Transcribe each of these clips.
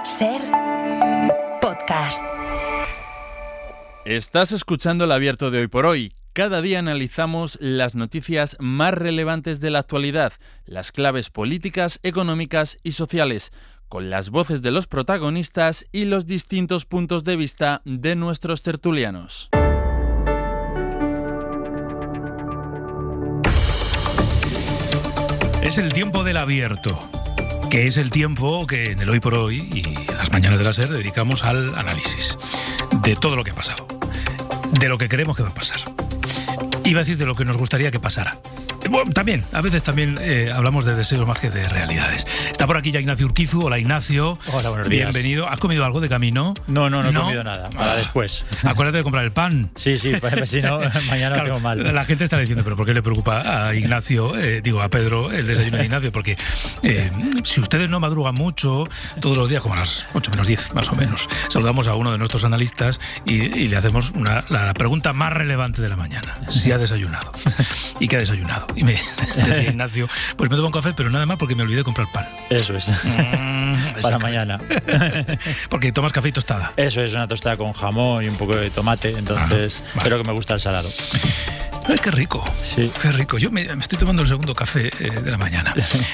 SER Podcast. Estás escuchando el abierto de Hoy por Hoy. Cada día analizamos las noticias más relevantes de la actualidad, las claves políticas, económicas y sociales, con las voces de los protagonistas y los distintos puntos de vista de nuestros tertulianos. Es el tiempo del abierto, que es el tiempo que en el Hoy por Hoy y las mañanas de la SER dedicamos al análisis de todo lo que ha pasado, de lo que creemos que va a pasar. Iba a decir de lo que nos gustaría que pasara. Bueno, a veces hablamos de deseos más que de realidades. Está por aquí ya Ignacio Urquizu. Hola, Ignacio. Hola, buenos días. Bienvenido. ¿Has comido algo de camino? No he comido nada. Para después. Acuérdate de comprar el pan. Sí, pues si no, mañana tengo mal. La gente está diciendo, ¿pero por qué le preocupa a Ignacio, a Pedro, el desayuno de Ignacio? Porque si ustedes no madrugan mucho, todos los días, como a las 8 menos 10, más o menos, saludamos a uno de nuestros analistas y le hacemos la pregunta más relevante de la mañana. Si ha desayunado. ¿Y qué ha desayunado? Y me decía Ignacio, pues me tomo un café, pero nada más porque me olvidé de comprar pan. Eso es. Para mañana. Porque tomas café y tostada. Eso es, una tostada con jamón y un poco de tomate, entonces pero que me gusta el salado. Ay, qué rico. Sí. Qué rico. Yo me estoy tomando el segundo café de la mañana.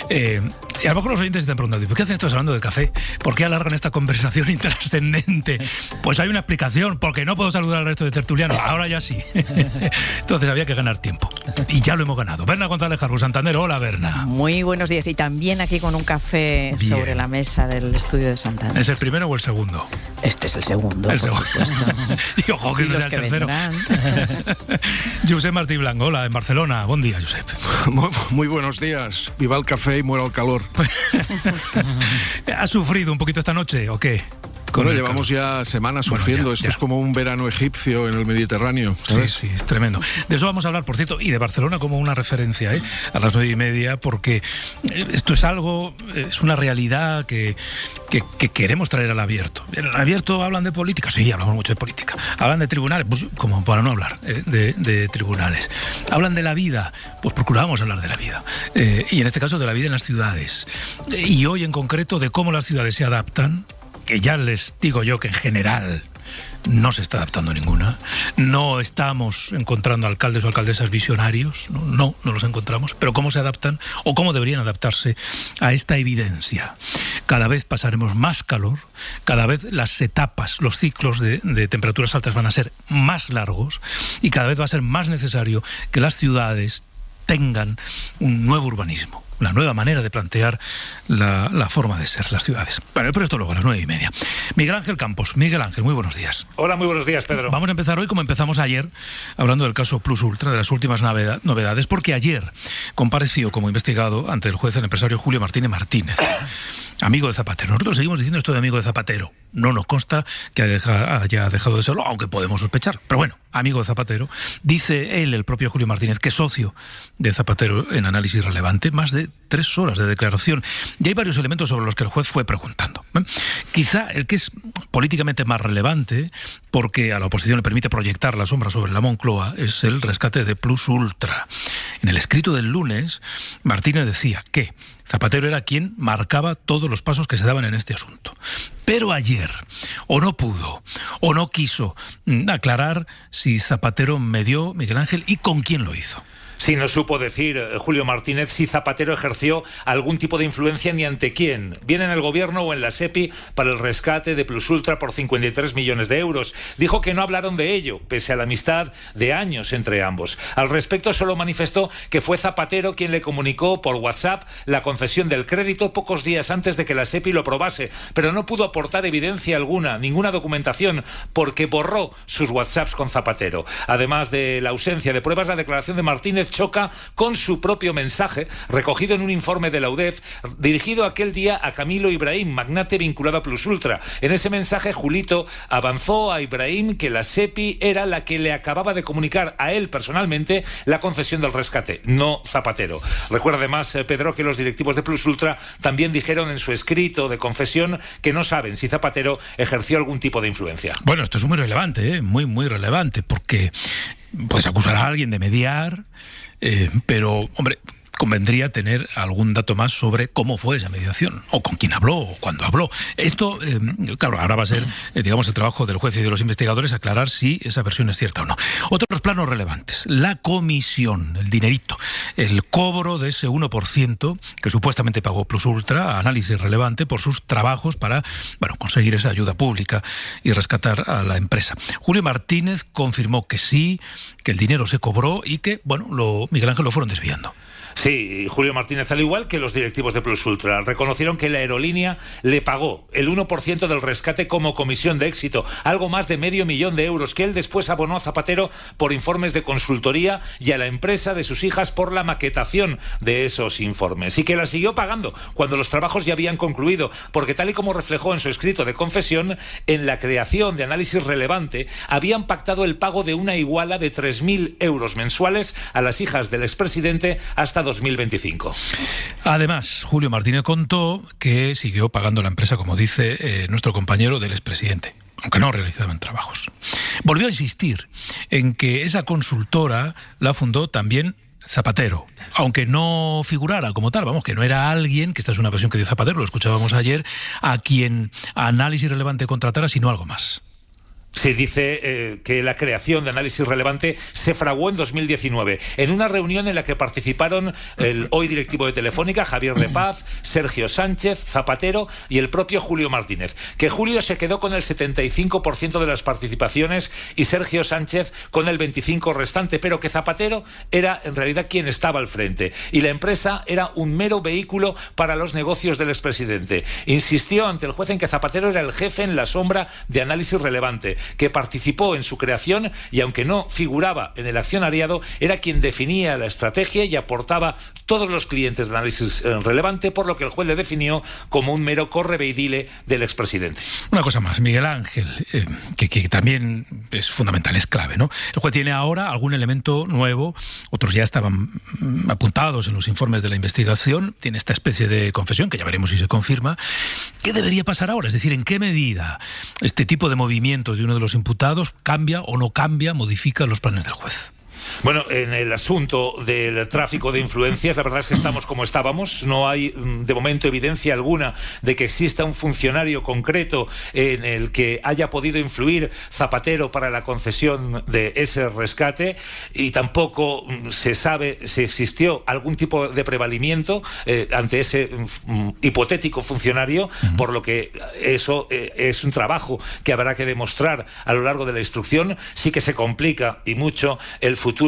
Y a lo mejor los oyentes están preguntando, ¿por qué hacen estos hablando de café? ¿Por qué alargan esta conversación intrascendente? Pues hay una explicación, porque no puedo saludar al resto de tertulianos. Ahora ya sí. Entonces había que ganar tiempo. Y ya lo hemos ganado. Berna González Jarbu, Santander. Hola, Berna. Muy buenos días. Y también aquí con un café sobre la mesa del estudio de Santander. ¿Es el primero o el segundo? Este es el segundo. El segundo. Y ojo que no sea el tercero. Josep Martí Blanco, hola, en Barcelona. Buen día, Josep. Muy buenos días. Viva el café y muera el calor. ¿Has sufrido un poquito esta noche o qué? Bueno, llevamos ya semanas sufriendo. Esto es como un verano egipcio en el Mediterráneo, ¿sabes? Sí, es tremendo. De eso vamos a hablar, por cierto, y de Barcelona como una referencia, a las 9:30, porque esto es algo, es una realidad que queremos traer al abierto. En el abierto hablan de política, sí, hablamos mucho de política. Hablan de tribunales, pues como para no hablar de tribunales. Hablan de la vida, pues procuramos hablar de la vida. Y en este caso de la vida en las ciudades. Y hoy en concreto de cómo las ciudades se adaptan, que ya les digo yo que en general no se está adaptando ninguna. No estamos encontrando alcaldes o alcaldesas visionarios, no los encontramos, pero cómo se adaptan o cómo deberían adaptarse a esta evidencia. Cada vez pasaremos más calor, cada vez las etapas, los ciclos de temperaturas altas van a ser más largos y cada vez va a ser más necesario que las ciudades tengan un nuevo urbanismo, una nueva manera de plantear la forma de ser las ciudades. Pero esto luego a las 9:30. Miguel Ángel Campos. Miguel Ángel, muy buenos días. Hola, muy buenos días, Pedro. Vamos a empezar hoy como empezamos ayer, hablando del caso Plus Ultra, de las últimas novedades, porque ayer compareció como investigado ante el juez el empresario Julio Martínez Martínez, amigo de Zapatero. Nosotros seguimos diciendo esto de amigo de Zapatero. No nos consta que haya dejado de serlo, aunque podemos sospechar. Pero bueno, amigo de Zapatero. Dice él, el propio Julio Martínez, que es socio de Zapatero en Análisis Relevante, más de 3 horas de declaración. Y hay varios elementos sobre los que el juez fue preguntando. Quizá el que es políticamente más relevante, porque a la oposición le permite proyectar la sombra sobre la Moncloa, es el rescate de Plus Ultra. En el escrito del lunes, Martínez decía que Zapatero era quien marcaba todos los pasos que se daban en este asunto. Pero ayer, o no pudo, o no quiso aclarar si Zapatero medió, Miguel Ángel, y con quién lo hizo. Sí, no supo decir Julio Martínez si Zapatero ejerció algún tipo de influencia ni ante quién, bien en el gobierno o en la SEPI, para el rescate de Plus Ultra por 53 millones de euros. Dijo que no hablaron de ello, pese a la amistad de años entre ambos. Al respecto, solo manifestó que fue Zapatero quien le comunicó por WhatsApp la concesión del crédito pocos días antes de que la SEPI lo aprobase, pero no pudo aportar evidencia alguna, ninguna documentación, porque borró sus WhatsApps con Zapatero. Además de la ausencia de pruebas, la declaración de Martínez choca con su propio mensaje, recogido en un informe de la UDEF, dirigido aquel día a Camilo Ibrahim, magnate vinculado a Plus Ultra. En ese mensaje, Julito avanzó a Ibrahim que la SEPI era la que le acababa de comunicar a él personalmente la concesión del rescate, no Zapatero. Recuerda además, Pedro, que los directivos de Plus Ultra también dijeron en su escrito de confesión que no saben si Zapatero ejerció algún tipo de influencia. Bueno, esto es muy relevante, muy relevante, porque puedes acusar a alguien de mediar, pero, hombre, convendría tener algún dato más sobre cómo fue esa mediación, o con quién habló, o cuándo habló. Esto, claro, ahora va a ser, digamos, el trabajo del juez y de los investigadores aclarar si esa versión es cierta o no. Otros planos relevantes: la comisión, el dinerito, el cobro de ese 1% que supuestamente pagó Plus Ultra a Análisis Relevante por sus trabajos para, bueno, conseguir esa ayuda pública y rescatar a la empresa. Julio Martínez confirmó que sí, que el dinero se cobró y que, bueno, Miguel Ángel, lo fueron desviando. Sí, Julio Martínez, al igual que los directivos de Plus Ultra, reconocieron que la aerolínea le pagó el 1% del rescate como comisión de éxito, algo más de $500.000 euros, que él después abonó a Zapatero por informes de consultoría y a la empresa de sus hijas por la maquetación de esos informes, y que la siguió pagando cuando los trabajos ya habían concluido, porque tal y como reflejó en su escrito de confesión, en la creación de Análisis Relevante habían pactado el pago de una iguala de 3.000 euros mensuales a las hijas del expresidente hasta 2025. Además, Julio Martínez contó que siguió pagando la empresa, como dice nuestro compañero, del expresidente, aunque no realizaban trabajos. Volvió a insistir en que esa consultora la fundó también Zapatero, aunque no figurara como tal, vamos, que no era alguien, que esta es una versión que dio Zapatero, lo escuchábamos ayer, a quien Análisis Relevante contratara, sino algo más. Se dice que la creación de Análisis Relevante se fraguó en 2019, en una reunión en la que participaron el hoy directivo de Telefónica, Javier de Paz, Sergio Sánchez, Zapatero y el propio Julio Martínez. Que Julio se quedó con el 75% de las participaciones y Sergio Sánchez con el 25% restante, pero que Zapatero era en realidad quien estaba al frente y la empresa era un mero vehículo para los negocios del expresidente. Insistió ante el juez en que Zapatero era el jefe en la sombra de Análisis Relevante, que participó en su creación y, aunque no figuraba en el accionariado, era quien definía la estrategia y aportaba todos los clientes de Análisis Relevante, por lo que el juez le definió como un mero correveidile del expresidente. Una cosa más, Miguel Ángel, que también es fundamental, es clave, ¿no? El juez tiene ahora algún elemento nuevo, otros ya estaban apuntados en los informes de la investigación, tiene esta especie de confesión, que ya veremos si se confirma. ¿Qué debería pasar ahora? Es decir, ¿en qué medida este tipo de movimientos de uno de los imputados cambia o no cambia, modifica los planes del juez? Bueno, en el asunto del tráfico de influencias, la verdad es que estamos como estábamos. No hay, de momento, evidencia alguna de que exista un funcionario concreto en el que haya podido influir Zapatero para la concesión de ese rescate, y tampoco se sabe si existió algún tipo de prevalimiento ante ese hipotético funcionario, por lo que eso es un trabajo que habrá que demostrar a lo largo de la instrucción. Sí que se complica y mucho el futuro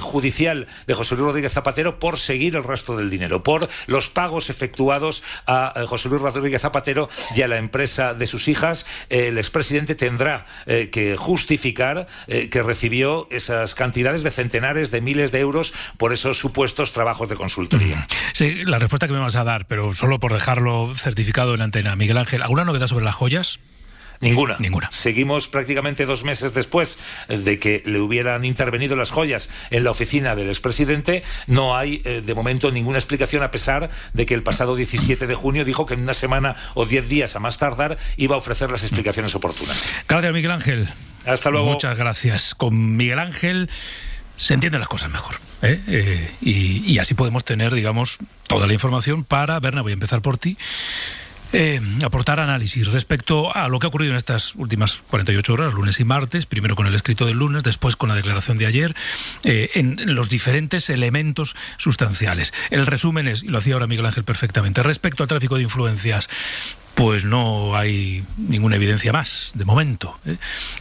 judicial de José Luis Rodríguez Zapatero por seguir el rastro del dinero, por los pagos efectuados a José Luis Rodríguez Zapatero y a la empresa de sus hijas. El expresidente tendrá que justificar que recibió esas cantidades de centenares de miles de euros por esos supuestos trabajos de consultoría. Sí, la respuesta que me vas a dar, pero solo por dejarlo certificado en la antena. Miguel Ángel, ¿alguna novedad sobre las joyas? Ninguna. Ninguna. Seguimos prácticamente 2 meses después de que le hubieran intervenido las joyas en la oficina del expresidente. No hay, de momento, ninguna explicación, a pesar de que el pasado 17 de junio dijo que en una semana o 10 días a más tardar iba a ofrecer las explicaciones oportunas. Gracias, Miguel Ángel. Hasta luego. Muchas gracias. Con Miguel Ángel se entienden las cosas mejor, y así podemos tener, digamos, toda la información para, Berna, voy a empezar por ti, aportar análisis respecto a lo que ha ocurrido en estas últimas 48 horas, lunes y martes, primero con el escrito del lunes, después con la declaración de ayer, en los diferentes elementos sustanciales. El resumen es, y lo hacía ahora Miguel Ángel perfectamente, respecto al tráfico de influencias, pues no hay ninguna evidencia más, de momento.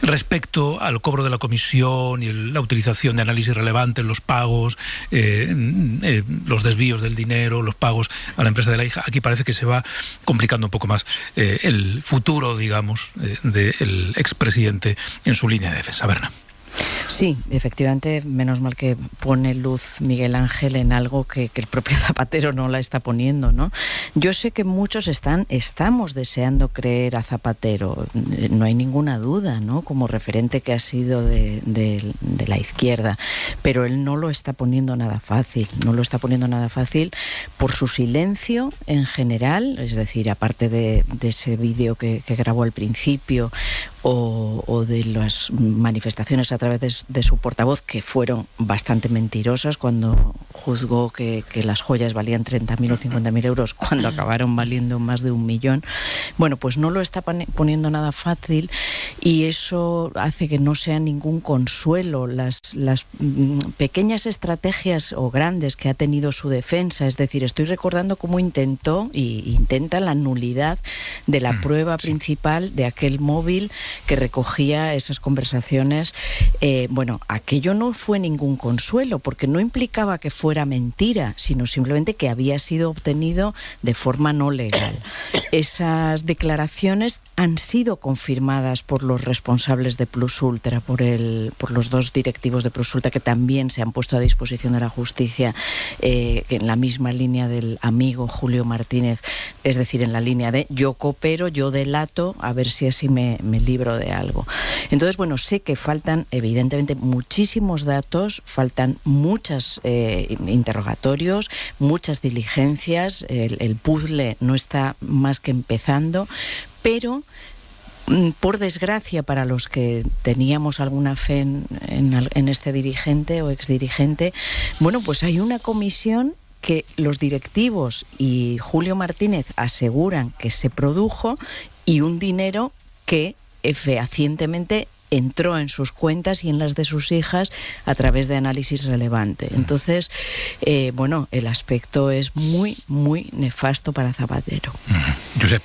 Respecto al cobro de la comisión y la utilización de Análisis Relevante en los pagos, los desvíos del dinero, los pagos a la empresa de la hija, aquí parece que se va complicando un poco más el futuro, digamos, del expresidente en su línea de defensa. Berna. Sí, efectivamente, menos mal que pone luz Miguel Ángel en algo que el propio Zapatero no la está poniendo, ¿no? Yo sé que muchos estamos deseando creer a Zapatero, no hay ninguna duda, ¿no? Como referente que ha sido de la izquierda, pero él no lo está poniendo nada fácil, por su silencio en general, es decir, aparte de ese vídeo que grabó al principio, o de las manifestaciones a través de su portavoz, que fueron bastante mentirosas cuando juzgó que las joyas valían 30.000 o 50.000 euros cuando acabaron valiendo más de 1 millón. Bueno, pues no lo está poniendo nada fácil, y eso hace que no sea ningún consuelo. Las pequeñas estrategias o grandes que ha tenido su defensa, es decir, estoy recordando cómo intenta la nulidad de la prueba principal de aquel móvil que recogía esas conversaciones. Bueno, aquello no fue ningún consuelo, porque no implicaba que fuera mentira, sino simplemente que había sido obtenido de forma no legal. Esas declaraciones han sido confirmadas por los responsables de Plus Ultra, por los 2 directivos de Plus Ultra, que también se han puesto a disposición de la justicia, en la misma línea del amigo Julio Martínez, es decir, en la línea de yo coopero, yo delato, a ver si así me libro de algo. Entonces, bueno, sé que faltan evidentemente muchísimos datos, faltan muchos interrogatorios, muchas diligencias, el puzzle no está más que empezando, pero por desgracia para los que teníamos alguna fe en este dirigente o exdirigente, bueno, pues hay una comisión que los directivos y Julio Martínez aseguran que se produjo, y un dinero que fehacientemente entró en sus cuentas y en las de sus hijas a través de análisis relevante. Entonces, bueno, el aspecto es muy, muy nefasto para Zapatero. Josep.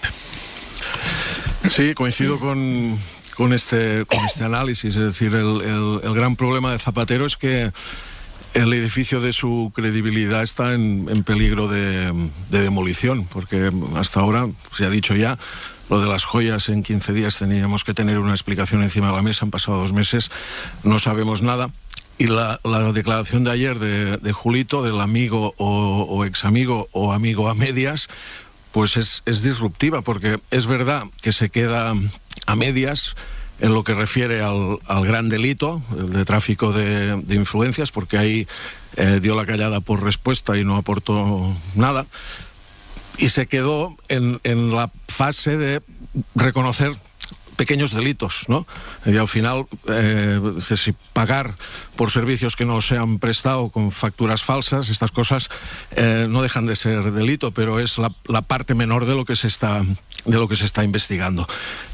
Sí, coincido con este análisis. Es decir, el gran problema de Zapatero es que el edificio de su credibilidad está en peligro de demolición, porque hasta ahora, se ha dicho ya, lo de las joyas en 15 días teníamos que tener una explicación encima de la mesa, han pasado 2 meses, no sabemos nada. Y la declaración de ayer de Julito, del amigo o examigo o amigo a medias, pues es disruptiva, porque es verdad que se queda a medias en lo que refiere al gran delito, el de tráfico de influencias, porque ahí dio la callada por respuesta y no aportó nada. Y se quedó en la fase de reconocer pequeños delitos, ¿no? Y al final, si pagar por servicios que no se han prestado con facturas falsas, estas cosas no dejan de ser delito, pero es la parte menor de lo que se está investigando.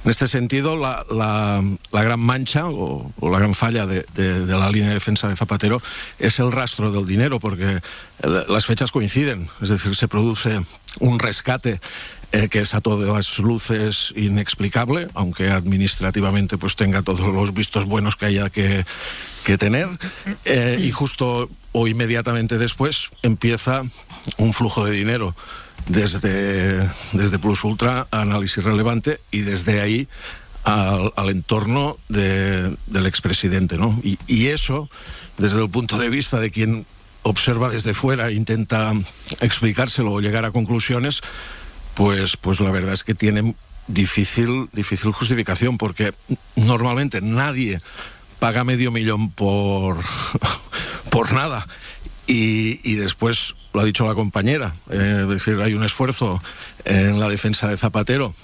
En este sentido, la gran mancha o la gran falla de la línea de defensa de Zapatero es el rastro del dinero, porque las fechas coinciden, es decir, se produce un rescate que es a todas luces inexplicable, aunque administrativamente pues tenga todos los vistos buenos que haya que tener, y justo o inmediatamente después empieza un flujo de dinero desde Plus Ultra a análisis relevante, y desde ahí al entorno del expresidente, ¿no? Y eso, desde el punto de vista de quien observa desde fuera e intenta explicárselo o llegar a conclusiones, pues la verdad es que tiene difícil justificación, porque normalmente nadie paga $500,000 por nada. Y después, lo ha dicho la compañera, es decir, hay un esfuerzo en la defensa de Zapatero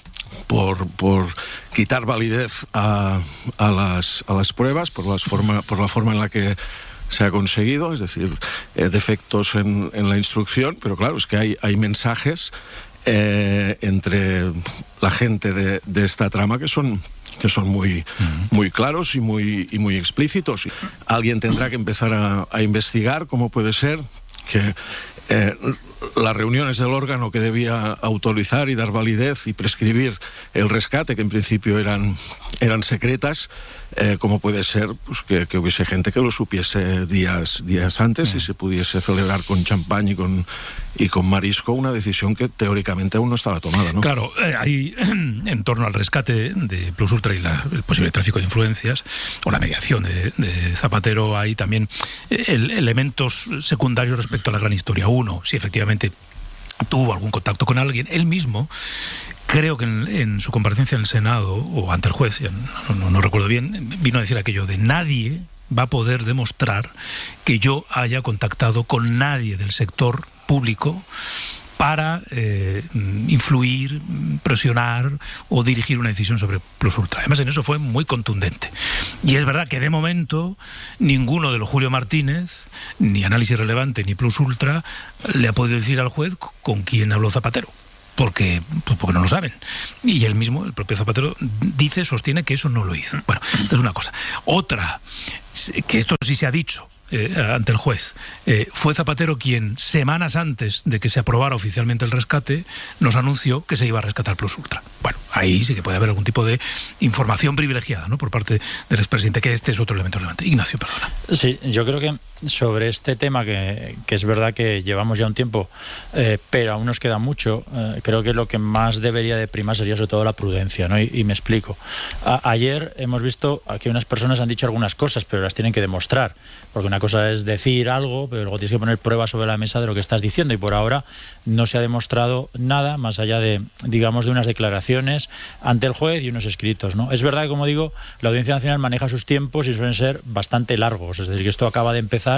por quitar validez a las pruebas, por la forma en la que se ha conseguido, es decir, defectos en la instrucción, pero claro, es que hay mensajes entre la gente de esta trama que son muy claros y muy explícitos. Alguien tendrá que empezar a investigar cómo puede ser que las reuniones del órgano que debía autorizar y dar validez y prescribir el rescate, que en principio eran secretas, cómo puede ser pues, que hubiese gente que lo supiese días antes y se pudiese celebrar con champán y con marisco una decisión que teóricamente aún no estaba tomada, ¿no? Claro, hay en torno al rescate de Plus Ultra y el posible tráfico de influencias o la mediación de Zapatero, hay también elementos secundarios respecto a la gran historia. Uno, si efectivamente tuvo algún contacto con alguien, él mismo, creo que en su comparecencia en el Senado o ante el juez, no recuerdo bien, vino a decir aquello de nadie va a poder demostrar que yo haya contactado con nadie del sector público para influir, presionar o dirigir una decisión sobre Plus Ultra. Además, en eso fue muy contundente. Y es verdad que de momento ninguno de los Julio Martínez, ni Análisis Relevante ni Plus Ultra, le ha podido decir al juez con quién habló Zapatero. Porque no lo saben. Y él mismo, el propio Zapatero, sostiene que eso no lo hizo. Bueno, esta es una cosa. Otra, que esto sí se ha dicho ante el juez, fue Zapatero quien, semanas antes de que se aprobara oficialmente el rescate, nos anunció que se iba a rescatar Plus Ultra. Bueno, ahí sí que puede haber algún tipo de información privilegiada, ¿no?, por parte del expresidente, que este es otro elemento relevante. Ignacio, perdona. Sí, yo creo que sobre este tema, que es verdad que llevamos ya un tiempo, pero aún nos queda mucho, creo que lo que más debería de primar sería sobre todo la prudencia, ¿no? Y me explico. Ayer hemos visto que unas personas han dicho algunas cosas, pero las tienen que demostrar, porque una cosa es decir algo, pero luego tienes que poner pruebas sobre la mesa de lo que estás diciendo, y por ahora no se ha demostrado nada más allá de, digamos, de unas declaraciones ante el juez y unos escritos, ¿no? Es verdad que, como digo, la Audiencia Nacional maneja sus tiempos y suelen ser bastante largos, es decir, que esto acaba de empezar,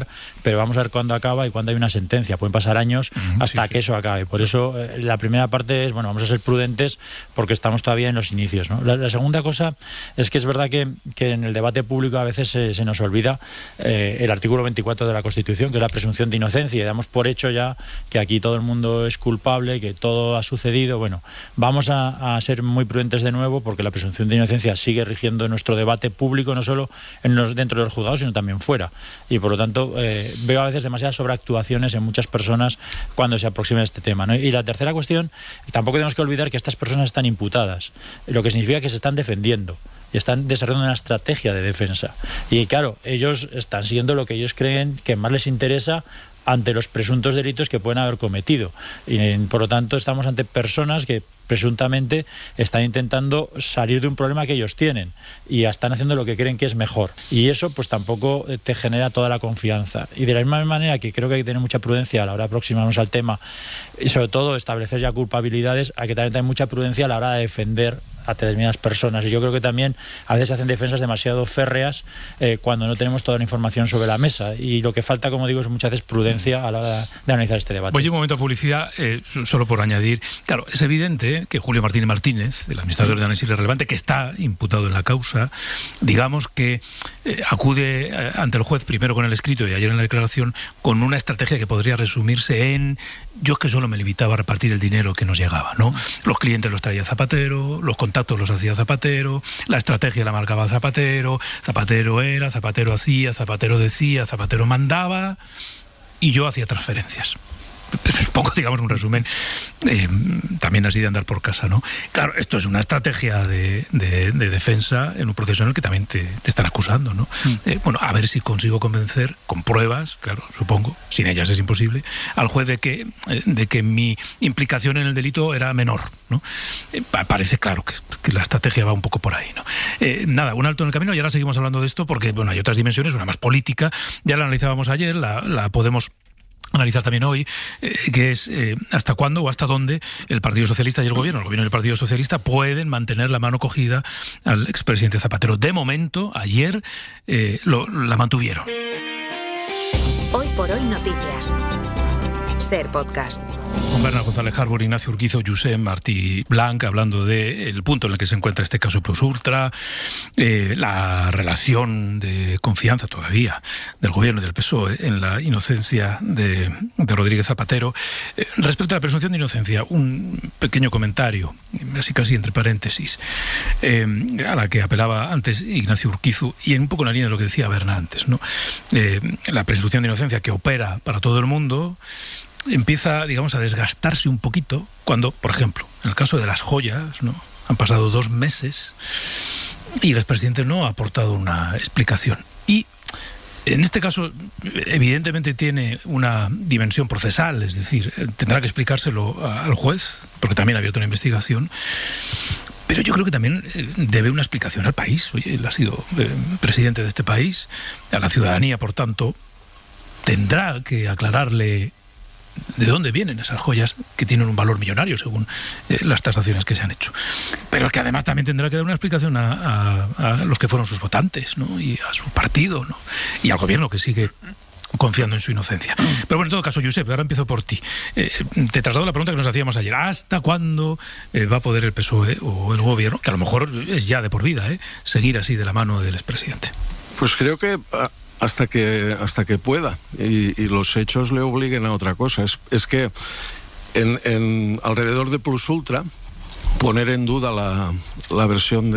pero vamos a ver cuándo acaba y cuándo hay una sentencia. Pueden pasar años hasta que eso acabe. Por eso la primera parte es, bueno, vamos a ser prudentes porque estamos todavía en los inicios, ¿no? La segunda cosa es que es verdad que en el debate público a veces se nos olvida el artículo 24 de la Constitución, que es la presunción de inocencia, y damos por hecho ya que aquí todo el mundo es culpable, que todo ha sucedido. Bueno, vamos a ser muy prudentes de nuevo, porque la presunción de inocencia sigue rigiendo nuestro debate público, no solo dentro de los juzgados, sino también fuera. Y por lo tanto, veo a veces demasiadas sobreactuaciones en muchas personas cuando se aproxima este tema, ¿no? Y la tercera cuestión, tampoco tenemos que olvidar que estas personas están imputadas, lo que significa que se están defendiendo y están desarrollando una estrategia de defensa. Y claro, ellos están siguiendo lo que ellos creen que más les interesa ante los presuntos delitos que pueden haber cometido. Y por lo tanto estamos ante personas que presuntamente están intentando salir de un problema que ellos tienen y están haciendo lo que creen que es mejor. Y eso pues tampoco te genera toda la confianza. Y de la misma manera que creo que hay que tener mucha prudencia a la hora de aproximarnos al tema y sobre todo establecer ya culpabilidades, hay que también tener mucha prudencia a la hora de defender a determinadas personas. Y yo creo que también a veces se hacen defensas demasiado férreas cuando no tenemos toda la información sobre la mesa. Y lo que falta, como digo, es muchas veces prudencia a la hora de analizar este debate. Voy un momento a publicidad, solo por añadir. Claro, es evidente que Julio Martínez, el administrador de Análisis Relevante, que está imputado en la causa, digamos que acude ante el juez primero con el escrito y ayer en la declaración con una estrategia que podría resumirse en: yo es que solo me limitaba a repartir el dinero que nos llegaba, ¿no? Los clientes los traía Zapatero, los contactos los hacía Zapatero, la estrategia la marcaba Zapatero, Zapatero era, Zapatero hacía, Zapatero decía, Zapatero mandaba y yo hacía transferencias. Es un poco, digamos, un resumen también así de andar por casa, ¿no? Claro, esto es una estrategia de defensa en un proceso en el que también te están acusando, ¿no? Bueno, a ver si consigo convencer con pruebas, claro, supongo, sin ellas es imposible, al juez de que mi implicación en el delito era menor, ¿no? Parece claro que la estrategia va un poco por ahí, ¿no? Nada, un alto en el camino y ahora seguimos hablando de esto porque, bueno, hay otras dimensiones, una más política, ya la analizábamos ayer, la podemos analizar también hoy, que es hasta cuándo o hasta dónde el Partido Socialista y el gobierno y el Partido Socialista pueden mantener la mano cogida al expresidente Zapatero. De momento, ayer la mantuvieron. Hoy por hoy noticias. Ser podcast. Con Bernard González Harbour, Ignacio Urquizo, Josep Martí Blanc, hablando del punto en el que se encuentra este caso Plus Ultra, la relación de confianza todavía del gobierno y del PSOE en la inocencia de Rodríguez Zapatero. Respecto a la presunción de inocencia, un pequeño comentario, casi entre paréntesis, a la que apelaba antes Ignacio Urquizo, y un poco en la línea de lo que decía Bernard antes, ¿no? La presunción de inocencia que opera para todo el mundo empieza, digamos, a desgastarse un poquito cuando, por ejemplo, en el caso de las joyas, ¿no? Han pasado 2 meses y el expresidente no ha aportado una explicación. Y en este caso, evidentemente tiene una dimensión procesal, es decir, tendrá que explicárselo al juez, porque también ha abierto una investigación. Pero yo creo que también debe una explicación al país. Oye, él ha sido presidente de este país, a la ciudadanía, por tanto, tendrá que aclararle de dónde vienen esas joyas que tienen un valor millonario según las tasaciones que se han hecho. Pero que además también tendrá que dar una explicación a los que fueron sus votantes, ¿no? Y a su partido, ¿no? Y al gobierno que sigue confiando en su inocencia. Pero bueno, en todo caso, Josep, ahora empiezo por ti. Te traslado la pregunta que nos hacíamos ayer. ¿Hasta cuándo va a poder el PSOE o el gobierno, que a lo mejor es ya de por vida, seguir así de la mano del expresidente? Pues creo que hasta que pueda y los hechos le obliguen a otra cosa. Es que alrededor de Plus Ultra, poner en duda la versión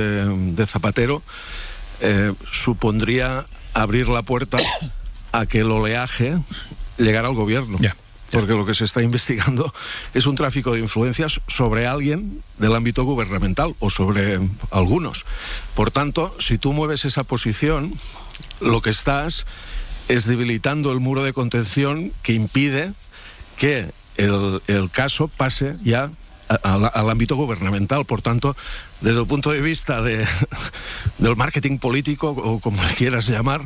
de Zapatero supondría abrir la puerta a que el oleaje llegara al gobierno. Porque lo que se está investigando es un tráfico de influencias sobre alguien del ámbito gubernamental o sobre algunos. Por tanto, si tú mueves esa posición, lo que estás es debilitando el muro de contención que impide que el caso pase ya al ámbito gubernamental. Por tanto, desde el punto de vista del marketing político, o como le quieras llamar,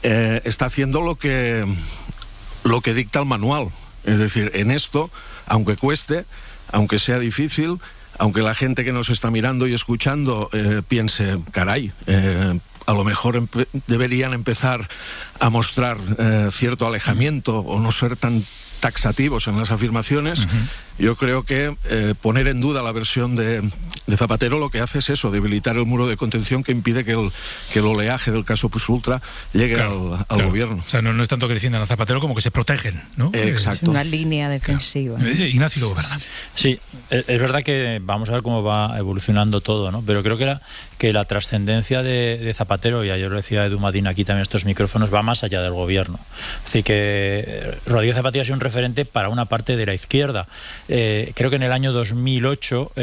está haciendo lo que dicta el manual. Es decir, en esto, aunque cueste, aunque sea difícil, aunque la gente que nos está mirando y escuchando piense, caray, a lo mejor deberían empezar a mostrar cierto alejamiento o no ser tan taxativos en las afirmaciones. Yo creo que poner en duda la versión de Zapatero lo que hace es eso, debilitar el muro de contención que impide que el oleaje del caso Plus Ultra llegue al gobierno. O sea, no es tanto que defiendan a Zapatero como que se protegen, ¿no? Exacto. Una línea defensiva. Ignacio luego Bernat. Sí, es verdad que vamos a ver cómo va evolucionando todo, ¿no? Pero creo que la trascendencia de Zapatero, y ayer lo decía Edu Madín aquí también en estos micrófonos, va más allá del gobierno. Es decir, que Rodríguez Zapatero ha sido un referente para una parte de la izquierda. Creo que en el año 2008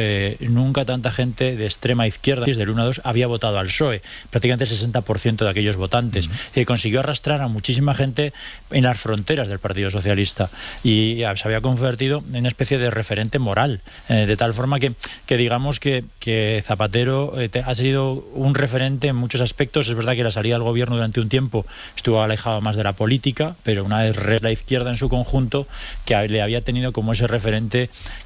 nunca tanta gente de extrema izquierda, desde el 1 a 2, había votado al PSOE, prácticamente el 60% de aquellos votantes. Consiguió arrastrar a muchísima gente en las fronteras del Partido Socialista y se había convertido en una especie de referente moral, de tal forma que digamos que Zapatero ha sido un referente en muchos aspectos. Es verdad que la salida del gobierno durante un tiempo estuvo alejado más de la política, pero una vez la izquierda en su conjunto que le había tenido como ese referente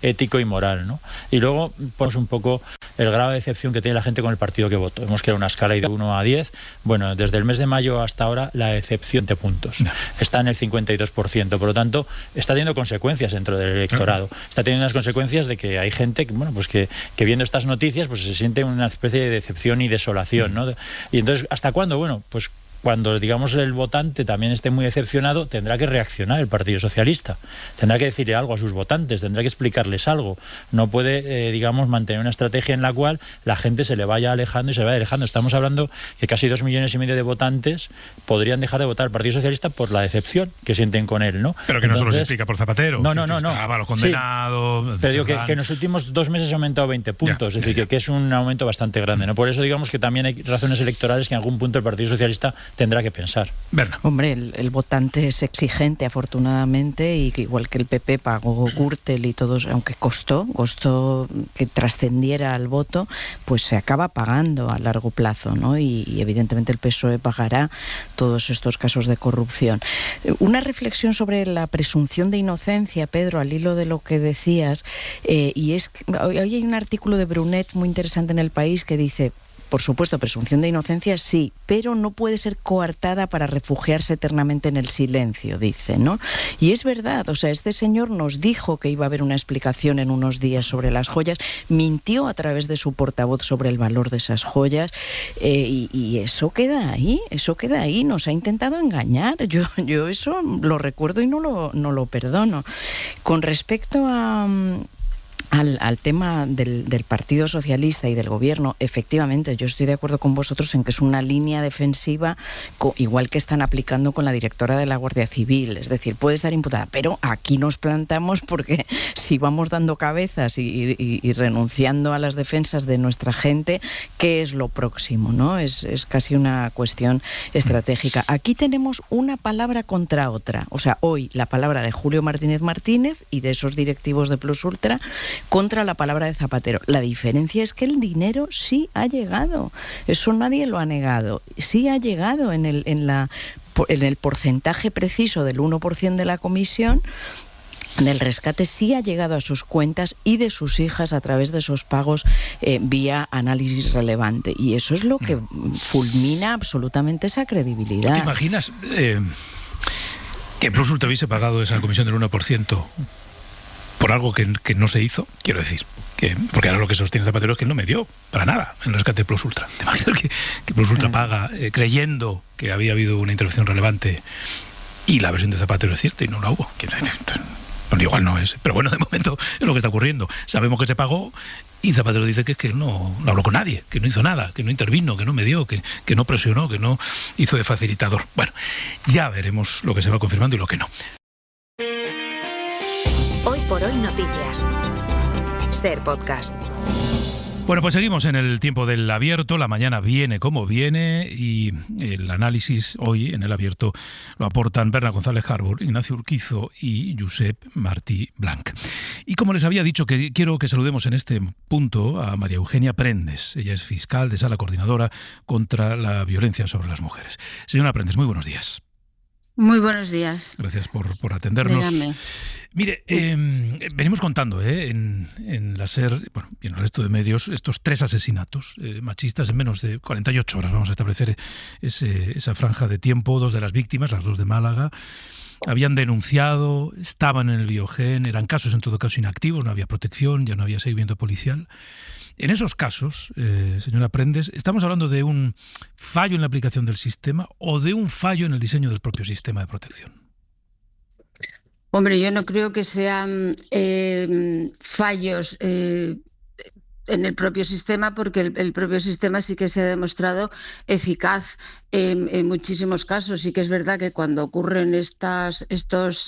ético y moral, ¿no? Y luego ponemos un poco el grado de decepción que tiene la gente con el partido que votó. Hemos creado una escala de 1 a 10. Bueno, desde el mes de mayo hasta ahora la decepción de puntos está en el 52%. Por lo tanto, está teniendo consecuencias dentro del electorado. Está teniendo unas consecuencias de que hay gente que viendo estas noticias pues se siente una especie de decepción y desolación, ¿no? Y entonces, ¿hasta cuándo? Bueno, pues cuando, digamos, el votante también esté muy decepcionado, tendrá que reaccionar el Partido Socialista. Tendrá que decirle algo a sus votantes, tendrá que explicarles algo. No puede, digamos, mantener una estrategia en la cual la gente se le vaya alejando y se vaya alejando. Estamos hablando que casi 2,5 millones de votantes podrían dejar de votar al Partido Socialista por la decepción que sienten con él, ¿no? Pero que no solo se explica por Zapatero. No. Estaba los condenados. Sí, pero digo que en los últimos 2 meses ha aumentado 20 puntos. Es decir, que es un aumento bastante grande, ¿no? Por eso digamos que también hay razones electorales que en algún punto el Partido Socialista tendrá que pensar. Berna. Hombre, el votante es exigente, afortunadamente, y que igual que el PP pagó Gürtel y todos, aunque costó que trascendiera al voto, pues se acaba pagando a largo plazo, ¿no? Y evidentemente el PSOE pagará todos estos casos de corrupción. Una reflexión sobre la presunción de inocencia, Pedro, al hilo de lo que decías, y es que hoy hay un artículo de Brunet muy interesante en El País que dice: por supuesto, presunción de inocencia sí, pero no puede ser coartada para refugiarse eternamente en el silencio, dice, ¿no? Y es verdad, o sea, este señor nos dijo que iba a haber una explicación en unos días sobre las joyas, mintió a través de su portavoz sobre el valor de esas joyas, y eso queda ahí, nos ha intentado engañar. Yo eso lo recuerdo y no lo perdono. Con respecto al tema del Partido Socialista y del Gobierno, efectivamente, yo estoy de acuerdo con vosotros en que es una línea defensiva igual que están aplicando con la directora de la Guardia Civil. Es decir, puede estar imputada, pero aquí nos plantamos porque si vamos dando cabezas y renunciando a las defensas de nuestra gente, ¿qué es lo próximo, no? Es casi una cuestión estratégica. Aquí tenemos una palabra contra otra. O sea, hoy la palabra de Julio Martínez Martínez y de esos directivos de Plus Ultra contra la palabra de Zapatero. La diferencia es que el dinero sí ha llegado. Eso nadie lo ha negado. Sí ha llegado en el porcentaje preciso del 1% de la comisión. Del rescate sí ha llegado a sus cuentas y de sus hijas a través de esos pagos vía análisis relevante. Y eso es lo que fulmina absolutamente esa credibilidad. ¿Te imaginas? que Plus Ultra hubiese pagado esa comisión del 1% por algo que no se hizo, quiero decir, porque ahora lo que sostiene Zapatero es que no me dio para nada el rescate de Plus Ultra. ¿Te imaginas que Plus Ultra paga creyendo que había habido una intervención relevante y la versión de Zapatero es cierta y no la hubo? Bueno, igual no es, pero bueno, de momento es lo que está ocurriendo. Sabemos que se pagó y Zapatero dice que es que no habló con nadie, que no hizo nada, que no intervino, que no medió, que no presionó, que no hizo de facilitador. Bueno, ya veremos lo que se va confirmando y lo que no. Hoy por hoy noticias. Ser Podcast. Bueno, pues seguimos en el tiempo del abierto. La mañana viene como viene y el análisis hoy en el abierto lo aportan Berna González Harbour, Ignacio Urquizo y Josep Martí Blanc. Y como les había dicho, que quiero que saludemos en este punto a María Eugenia Prendes. Ella es fiscal de Sala Coordinadora contra la Violencia sobre las Mujeres. Señora Prendes, muy buenos días. Muy buenos días. Gracias por atendernos. Dígame. Mire, venimos contando en la SER, bueno, y en el resto de medios, estos 3 asesinatos machistas en menos de 48 horas. Vamos a establecer esa franja de tiempo. 2 de las víctimas, las 2 de Málaga, habían denunciado, estaban en el Biogen, eran casos en todo caso inactivos, no había protección, ya no había seguimiento policial. En esos casos, señora Prendes, ¿estamos hablando de un fallo en la aplicación del sistema o de un fallo en el diseño del propio sistema de protección? Hombre, yo no creo que sean fallos en el propio sistema, porque el propio sistema sí que se ha demostrado eficaz en muchísimos casos. Sí que es verdad que cuando ocurren estos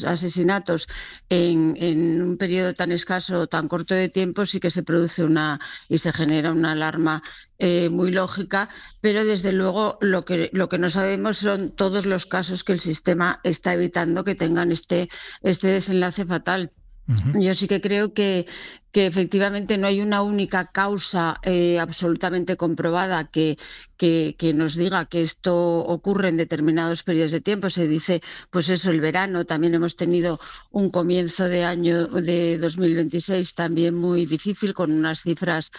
asesinatos en un periodo tan escaso, tan corto de tiempo, sí que se produce y se genera una alarma muy lógica, pero desde luego lo que no sabemos son todos los casos que el sistema está evitando que tengan este desenlace fatal. Yo sí que creo que efectivamente no hay una única causa absolutamente comprobada que nos diga que esto ocurre en determinados periodos de tiempo. Se dice, pues eso, el verano. También hemos tenido un comienzo de año de 2026 también muy difícil, con unas cifras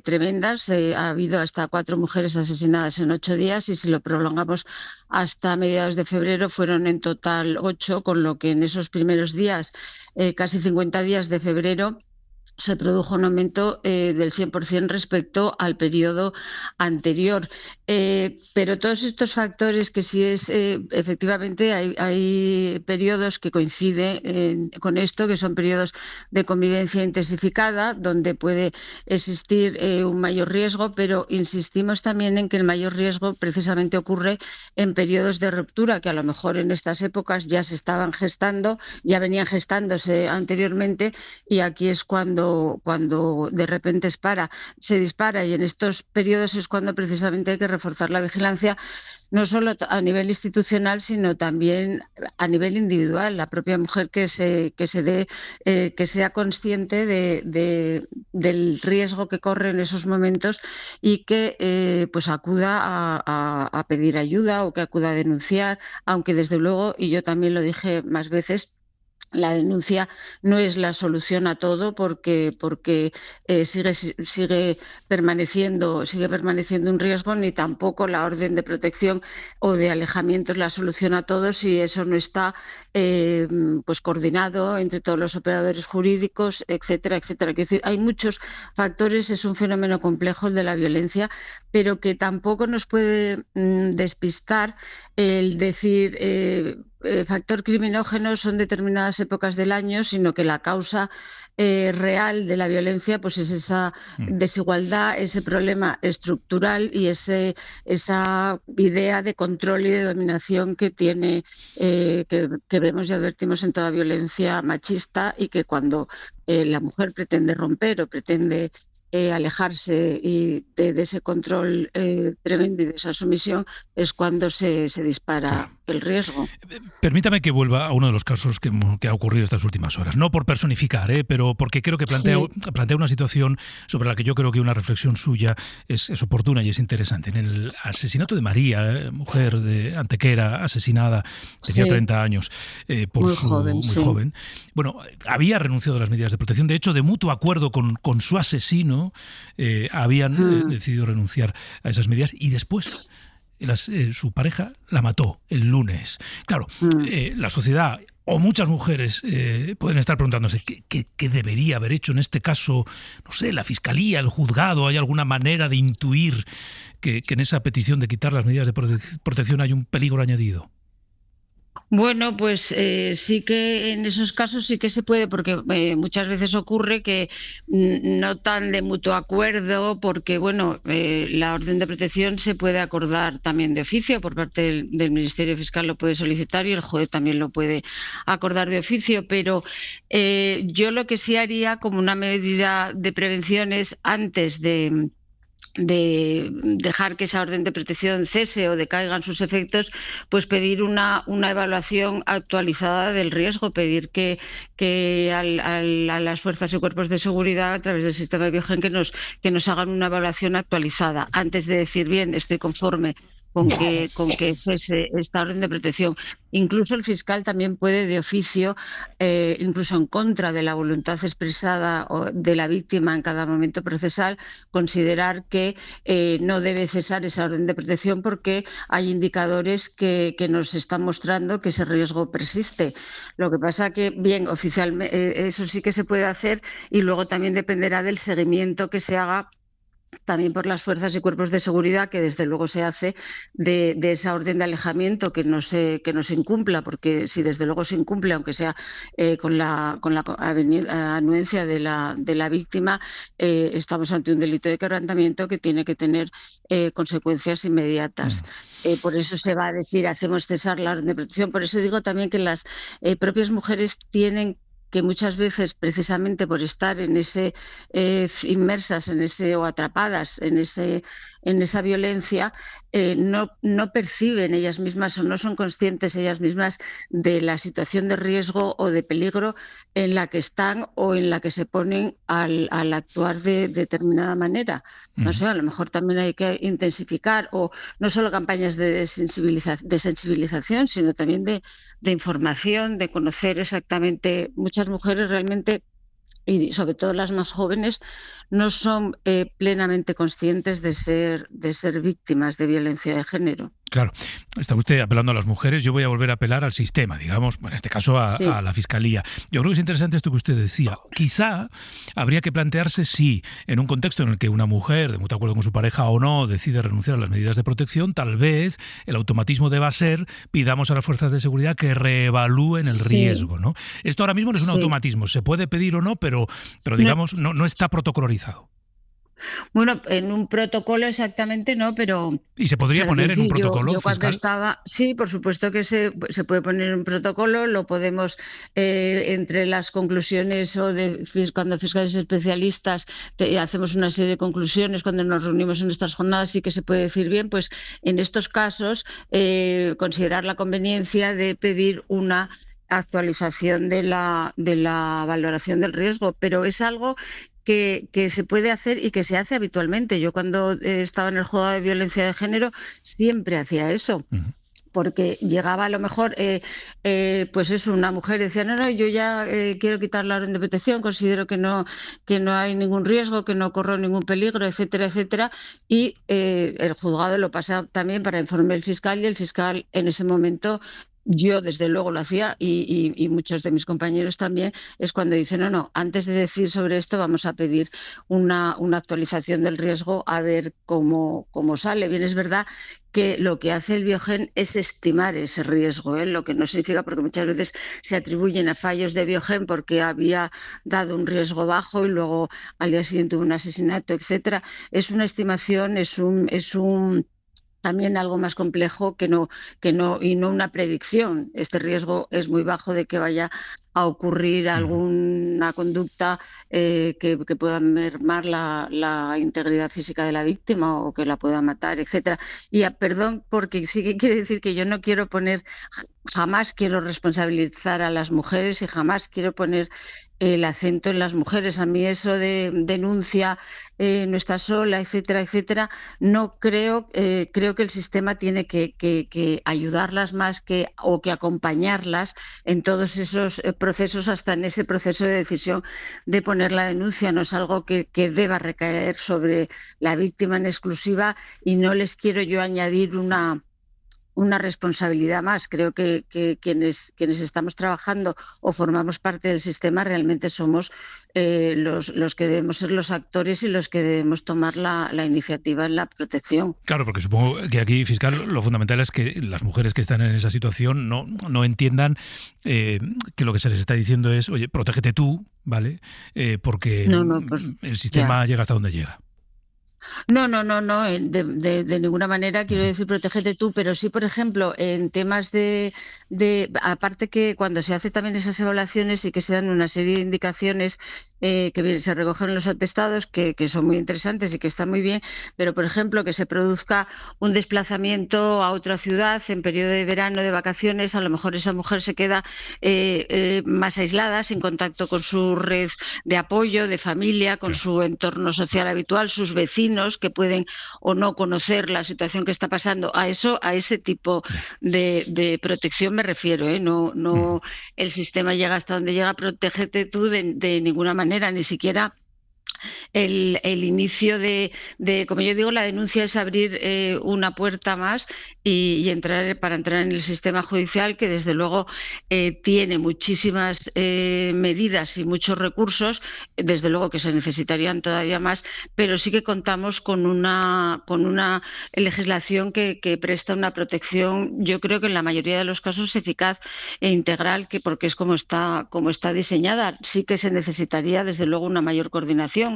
tremendas. Ha habido hasta 4 mujeres asesinadas en 8 días y si lo prolongamos hasta mediados de febrero fueron en total 8, con lo que en esos primeros días, casi 50 días de febrero, se produjo un aumento del 100% respecto al periodo anterior. Pero todos estos factores que sí es, efectivamente, hay periodos que coinciden con esto, que son periodos de convivencia intensificada, donde puede existir un mayor riesgo, pero insistimos también en que el mayor riesgo precisamente ocurre en periodos de ruptura, que a lo mejor en estas épocas ya se estaban gestando, ya venían gestándose anteriormente, y aquí es cuando de repente se dispara, y en estos periodos es cuando precisamente hay que reforzar la vigilancia, no solo a nivel institucional, sino también a nivel individual. La propia mujer que sea consciente del riesgo que corre en esos momentos y que pues acuda a pedir ayuda o que acuda a denunciar, aunque desde luego, y yo también lo dije más veces, la denuncia no es la solución a todo, porque sigue permaneciendo un riesgo, ni tampoco la orden de protección o de alejamiento es la solución a todo si eso no está pues coordinado entre todos los operadores jurídicos, etcétera, etcétera. Es decir, hay muchos factores, es un fenómeno complejo el de la violencia, pero que tampoco nos puede despistar el decir factor criminógeno son determinadas épocas del año, sino que la causa real de la violencia pues es esa desigualdad, ese problema estructural y esa idea de control y de dominación que tiene, que vemos y advertimos en toda violencia machista, y que cuando la mujer pretende romper o pretende alejarse de ese control tremendo y de esa sumisión, es cuando se dispara el riesgo. Permítame que vuelva a uno de los casos que ha ocurrido estas últimas horas. No por personificar, pero porque creo que plantea una situación sobre la que yo creo que una reflexión suya es oportuna y es interesante. En el asesinato de María, mujer de Antequera, asesinada, tenía 30 años, muy joven. Bueno, había renunciado a las medidas de protección. De hecho, de mutuo acuerdo con su asesino, habían decidido renunciar a esas medidas, y después su pareja la mató el lunes. Claro, la sociedad o muchas mujeres pueden estar preguntándose ¿qué debería haber hecho en este caso? No sé, la fiscalía, el juzgado. ¿Hay alguna manera de intuir que en esa petición de quitar las medidas de protección hay un peligro añadido? Bueno, pues sí que en esos casos sí que se puede, porque muchas veces ocurre que no tan de mutuo acuerdo, porque bueno, la orden de protección se puede acordar también de oficio por parte del Ministerio Fiscal, lo puede solicitar y el juez también lo puede acordar de oficio, pero yo lo que sí haría como una medida de prevención es antes de dejar que esa orden de protección cese o decaigan sus efectos, pues pedir una evaluación actualizada del riesgo, pedir que a las fuerzas y cuerpos de seguridad a través del sistema de Biogen que nos hagan una evaluación actualizada antes de decir bien, estoy conforme con que cese esta orden de protección. Incluso el fiscal también puede de oficio, incluso en contra de la voluntad expresada de la víctima en cada momento procesal, considerar que no debe cesar esa orden de protección porque hay indicadores que nos están mostrando que ese riesgo persiste. Lo que pasa que, bien, oficialmente eso sí que se puede hacer y luego también dependerá del seguimiento que se haga también por las fuerzas y cuerpos de seguridad, que desde luego se hace de esa orden de alejamiento que no se incumpla, porque si desde luego se incumple, aunque sea con la anuencia de la víctima, estamos ante un delito de quebrantamiento que tiene que tener consecuencias inmediatas. Por eso se va a decir, hacemos cesar la orden de protección. Por eso digo también que las propias mujeres tienen que muchas veces, precisamente por estar en ese inmersas en ese o atrapadas en esa violencia, no perciben ellas mismas o no son conscientes ellas mismas de la situación de riesgo o de peligro en la que están o en la que se ponen al actuar de determinada manera. No sé, a lo mejor también hay que intensificar, o no solo campañas de sensibilización, sino también de información, de conocer exactamente. Muchas mujeres realmente, y sobre todo las más jóvenes, no son plenamente conscientes de ser víctimas de violencia de género. Claro, está usted apelando a las mujeres, yo voy a volver a apelar al sistema, digamos, en este caso a la Fiscalía. Yo creo que es interesante esto que usted decía. Quizá habría que plantearse si, en un contexto en el que una mujer, de mutuo acuerdo con su pareja o no, decide renunciar a las medidas de protección, tal vez el automatismo deba ser, pidamos a las fuerzas de seguridad que reevalúen el riesgo, ¿no? Esto ahora mismo no es un automatismo, se puede pedir o no, pero digamos, no está protocolarizado. Bueno, en un protocolo exactamente no, pero... ¿Y se podría poner en un protocolo? Yo cuando estaba... Sí, por supuesto que se puede poner en un protocolo, lo podemos, entre las conclusiones o cuando fiscales especialistas hacemos una serie de conclusiones, cuando nos reunimos en estas jornadas, sí que se puede decir bien, pues en estos casos considerar la conveniencia de pedir una actualización de la valoración del riesgo, pero es algo que se puede hacer y que se hace habitualmente. Yo cuando estaba en el juzgado de violencia de género siempre hacía eso. Porque llegaba a lo mejor, pues eso, una mujer decía, no, yo ya quiero quitar la orden de protección, considero que no hay ningún riesgo, que no corro ningún peligro, etcétera, etcétera, y el juzgado lo pasa también para informe del fiscal, y el fiscal en ese momento... Yo desde luego lo hacía y muchos de mis compañeros también, es cuando dicen, no, antes de decir sobre esto vamos a pedir una actualización del riesgo a ver cómo sale. Bien, es verdad que lo que hace el Biogen es estimar ese riesgo, lo que no significa, porque muchas veces se atribuyen a fallos de Biogen porque había dado un riesgo bajo y luego al día siguiente hubo un asesinato, etcétera. Es una estimación, es un también algo más complejo que no y no una predicción. Este riesgo es muy bajo de que vaya a ocurrir alguna conducta que pueda mermar la integridad física de la víctima o que la pueda matar, etcétera. Y perdón, porque sí que quiere decir que yo no quiero jamás quiero responsabilizar a las mujeres y jamás quiero poner el acento en las mujeres. A mí eso de denuncia, no está sola, etcétera, etcétera, no creo, creo que el sistema tiene que ayudarlas más o que acompañarlas en todos esos procesos, hasta en ese proceso de decisión de poner la denuncia. No es algo que deba recaer sobre la víctima en exclusiva, y no les quiero yo añadir una responsabilidad más. Creo que quienes estamos trabajando o formamos parte del sistema realmente somos los que debemos ser los actores y los que debemos tomar la iniciativa en la protección. Claro, porque supongo que aquí, fiscal, lo fundamental es que las mujeres que están en esa situación no entiendan que lo que se les está diciendo es, oye, protégete tú, ¿vale? Porque pues, el sistema llega hasta donde llega. No, de ninguna manera quiero decir protégete tú, pero sí, por ejemplo, en temas de aparte que cuando se hace también esas evaluaciones y que se dan una serie de indicaciones que se recogen en los atestados, que son muy interesantes y que están muy bien, pero por ejemplo que se produzca un desplazamiento a otra ciudad en periodo de verano, de vacaciones, a lo mejor esa mujer se queda más aislada, sin contacto con su red de apoyo, de familia, con su entorno social habitual, sus vecinos que pueden o no conocer la situación que está pasando. A ese tipo de protección me refiero, no el sistema llega hasta donde llega, protégete tú de ninguna manera, ni siquiera el inicio de, como yo digo, la denuncia es abrir una puerta más y para entrar en el sistema judicial, que desde luego tiene muchísimas medidas y muchos recursos, desde luego que se necesitarían todavía más, pero sí que contamos con una legislación que presta una protección, yo creo que en la mayoría de los casos eficaz e integral, porque es como está diseñada. Sí que se necesitaría desde luego una mayor coordinación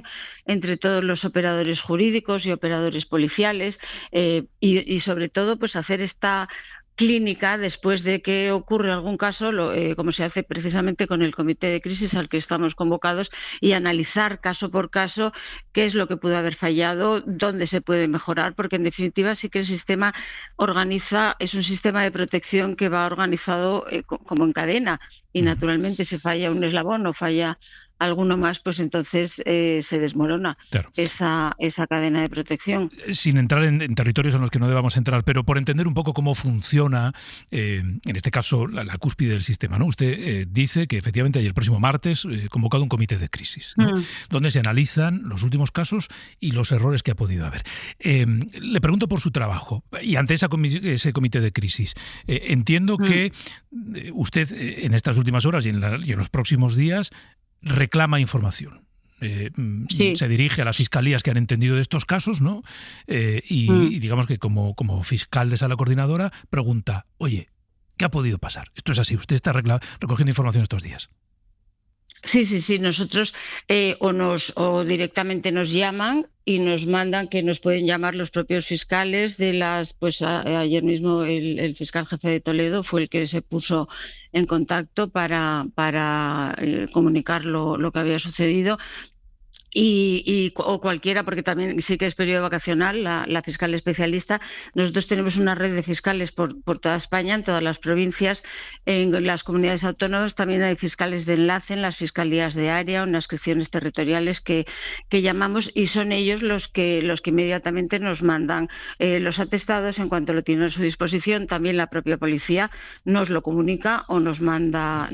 entre todos los operadores jurídicos y operadores policiales, y sobre todo pues hacer esta clínica después de que ocurre algún caso, como se hace precisamente con el comité de crisis al que estamos convocados, y analizar caso por caso qué es lo que pudo haber fallado, dónde se puede mejorar, porque en definitiva sí que el sistema es un sistema de protección que va organizado como en cadena, y naturalmente si falla un eslabón o falla alguno más, pues entonces se desmorona esa cadena de protección. Sin entrar en territorios en los que no debamos entrar, pero por entender un poco cómo funciona, en este caso, la cúspide del sistema, ¿no? Usted dice que efectivamente hay el próximo martes convocado un comité de crisis, ¿no? Donde se analizan los últimos casos y los errores que ha podido haber. Le pregunto por su trabajo, y ante ese comité de crisis, entiendo que usted en estas últimas horas y en los próximos días reclama información. Sí. Se dirige a las fiscalías que han entendido de estos casos, ¿no? Y digamos que como fiscal de sala coordinadora pregunta, oye, ¿qué ha podido pasar? Esto es así, usted está recogiendo información estos días. Sí, nosotros o directamente nos llaman y nos mandan, que nos pueden llamar los propios fiscales ayer mismo el fiscal jefe de Toledo fue el que se puso en contacto para comunicar lo que había sucedido. O cualquiera, porque también sí que es periodo vacacional, la fiscal especialista. Nosotros tenemos una red de fiscales por toda España, en todas las provincias, en las comunidades autónomas. También hay fiscales de enlace en las fiscalías de área, en las secciones territoriales que llamamos, y son ellos los que inmediatamente nos mandan los atestados en cuanto lo tienen a su disposición. También la propia policía nos lo comunica o nos manda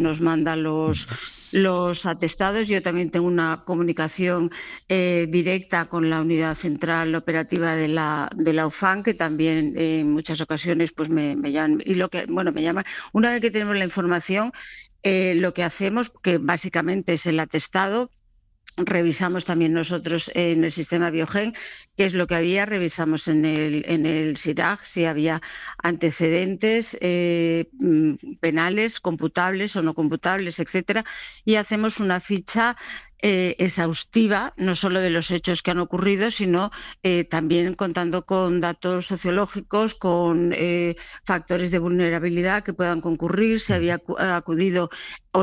los atestados. Yo también tengo una comunicación directa con la unidad central operativa de la UFAN, que también en muchas ocasiones pues me llaman, y me llama una vez que tenemos la información, lo que hacemos, que básicamente es el atestado. Revisamos también nosotros en el sistema Biogen qué es lo que había, revisamos en el SIRAG si había antecedentes penales, computables o no computables, etcétera, y hacemos una ficha exhaustiva, no solo de los hechos que han ocurrido, sino también contando con datos sociológicos, con factores de vulnerabilidad que puedan concurrir, si había acudido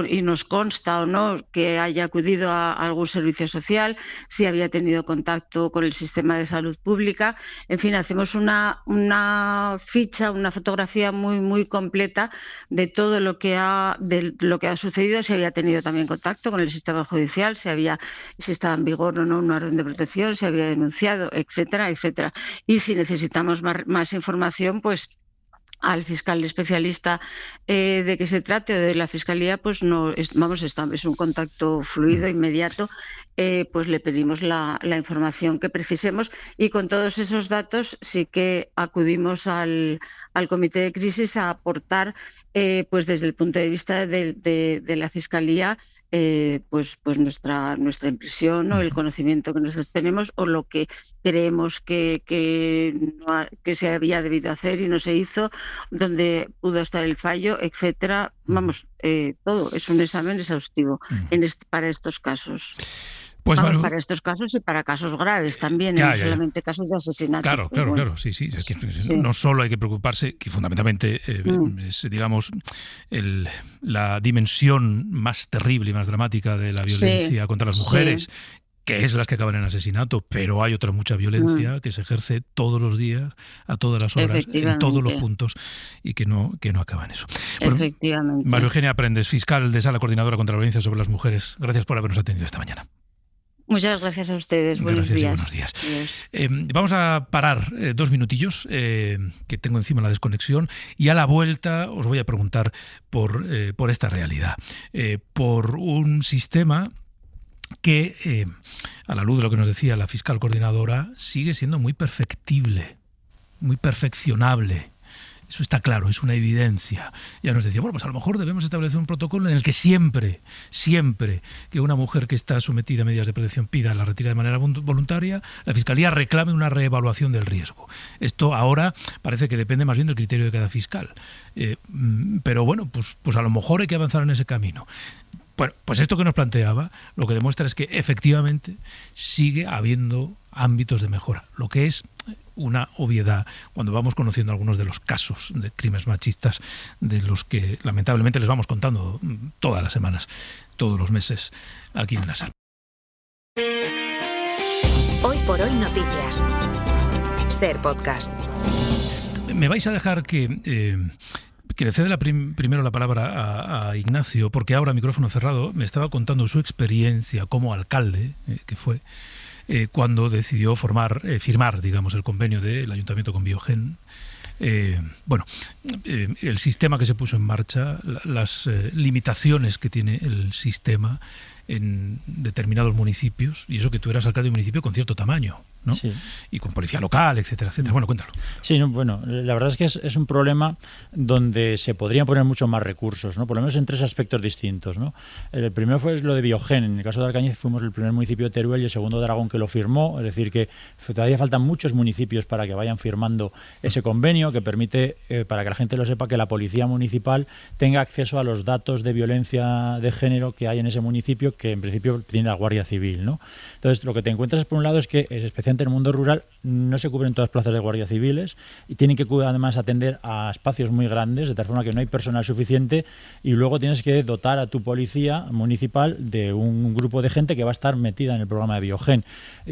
y nos consta o no que haya acudido a algún servicio social, si había tenido contacto con el sistema de salud pública. En fin, hacemos una ficha, una fotografía muy, muy completa de todo lo que ha sucedido, si había tenido también contacto con el sistema judicial, si estaba en vigor o no una orden de protección, si había denunciado, etcétera, etcétera. Y si necesitamos más información, pues al fiscal especialista de que se trate o de la fiscalía, pues no es un contacto fluido, inmediato, pues le pedimos la información que precisemos, y con todos esos datos sí que acudimos al comité de crisis a aportar, pues desde el punto de vista de la fiscalía, pues nuestra impresión o el conocimiento que nosotros tenemos o lo que creemos que se había debido hacer y no se hizo, donde pudo estar el fallo, etcétera. Vamos, todo es un examen exhaustivo para estos casos. Pues para estos casos y para casos graves también, no solamente casos de asesinatos. Claro, sí. Es que no solo hay que preocuparse, que fundamentalmente es, digamos, la dimensión más terrible y más dramática de la violencia contra las mujeres, que es las que acaban en asesinato, pero hay otra mucha violencia que se ejerce todos los días, a todas las horas, en todos los puntos, y que no acaba en eso. Bueno, efectivamente. María Eugenia Prendes, fiscal de Sala Coordinadora contra la Violencia sobre las Mujeres, gracias por habernos atendido esta mañana. Muchas gracias a ustedes. Buenos días. Vamos a parar 2 minutillos, que tengo encima la desconexión, y a la vuelta os voy a preguntar por esta realidad, por un sistema que, a la luz de lo que nos decía la fiscal coordinadora, sigue siendo muy perfectible, muy perfeccionable. Eso está claro, es una evidencia. Ya nos decía, bueno, pues a lo mejor debemos establecer un protocolo en el que siempre que una mujer que está sometida a medidas de protección pida la retirada de manera voluntaria, la Fiscalía reclame una reevaluación del riesgo. Esto ahora parece que depende más bien del criterio de cada fiscal. Pero bueno, pues a lo mejor hay que avanzar en ese camino. Bueno, pues esto que nos planteaba lo que demuestra es que efectivamente sigue habiendo ámbitos de mejora, lo que es una obviedad cuando vamos conociendo algunos de los casos de crímenes machistas de los que lamentablemente les vamos contando todas las semanas, todos los meses aquí en la SER. Hoy por hoy noticias. SER Podcast. Me vais a dejar que le cede primero la palabra a Ignacio, porque ahora, micrófono cerrado, me estaba contando su experiencia como alcalde, que fue cuando decidió firmar, digamos, el convenio del Ayuntamiento con Biogen. El sistema que se puso en marcha, las limitaciones que tiene el sistema en determinados municipios, y eso que tú eras alcalde de un municipio con cierto tamaño, ¿no? Sí. Y con policía local, etcétera, etcétera. Bueno, cuéntalo. Sí, bueno, la verdad es que es un problema donde se podrían poner mucho más recursos, ¿no? Por lo menos en 3 aspectos distintos, ¿no? El primero fue lo de Biogen. En el caso de Alcañiz fuimos el primer municipio de Teruel y el segundo de Aragón que lo firmó, es decir, que todavía faltan muchos municipios para que vayan firmando ese convenio que permite, para que la gente lo sepa, que la policía municipal tenga acceso a los datos de violencia de género que hay en ese municipio, que en principio tiene la Guardia Civil, ¿no? Entonces, lo que te encuentras por un lado es que, especialmente en el mundo rural, no se cubren todas las plazas de guardia civiles y tienen que además atender a espacios muy grandes, de tal forma que no hay personal suficiente, y luego tienes que dotar a tu policía municipal de un grupo de gente que va a estar metida en el programa de Biogen.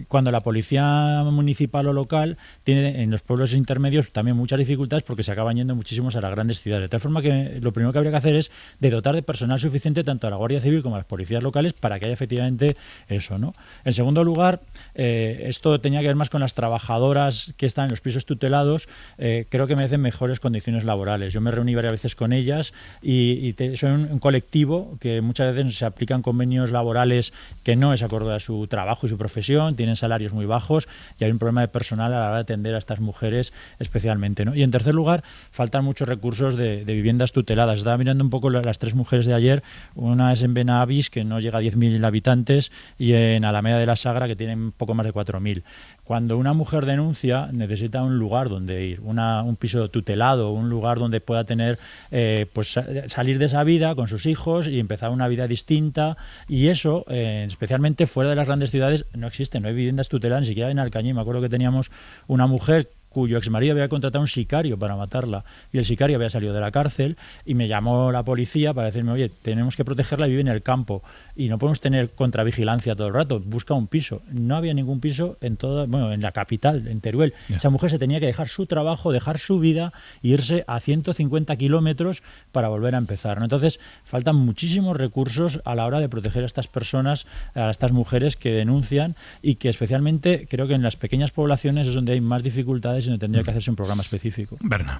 Cuando la policía municipal o local tiene en los pueblos intermedios también muchas dificultades porque se acaban yendo muchísimos a las grandes ciudades, de tal forma que lo primero que habría que hacer es de dotar de personal suficiente tanto a la Guardia Civil como a las policías locales para que haya efectivamente eso, ¿no? En segundo lugar, esto tenía que ver más con las trabajadoras que están en los pisos tutelados. Creo que merecen mejores condiciones laborales. Yo me reuní varias veces con ellas y son un colectivo que muchas veces se aplican convenios laborales que no es acorde a su trabajo y su profesión, tienen salarios muy bajos y hay un problema de personal a la hora de atender a estas mujeres especialmente, ¿no? Y en tercer lugar, faltan muchos recursos de viviendas tuteladas. Estaba mirando un poco las 3 mujeres de ayer. Una es en Benavis, que no llega a 10.000 habitantes, y en Alameda de la Sagra, que tienen poco más de 4.000. Cuando una mujer denuncia, necesita un lugar donde ir, un piso tutelado, un lugar donde pueda tener, pues salir de esa vida con sus hijos y empezar una vida distinta. Y eso, especialmente fuera de las grandes ciudades, no existe, no hay viviendas tuteladas, ni siquiera en Alcañiz. Me acuerdo que teníamos una mujer cuyo exmarido había contratado a un sicario para matarla y el sicario había salido de la cárcel y me llamó la policía para decirme, oye, tenemos que protegerla, vive en el campo y no podemos tener contravigilancia todo el rato, busca un piso. No había ningún piso en la capital, en Teruel. Yeah. Esa mujer se tenía que dejar su trabajo, dejar su vida e irse a 150 kilómetros para volver a empezar, ¿no? Entonces, faltan muchísimos recursos a la hora de proteger a estas personas, a estas mujeres que denuncian y que especialmente creo que en las pequeñas poblaciones es donde hay más dificultades y donde tendría que hacerse un programa específico. Berna.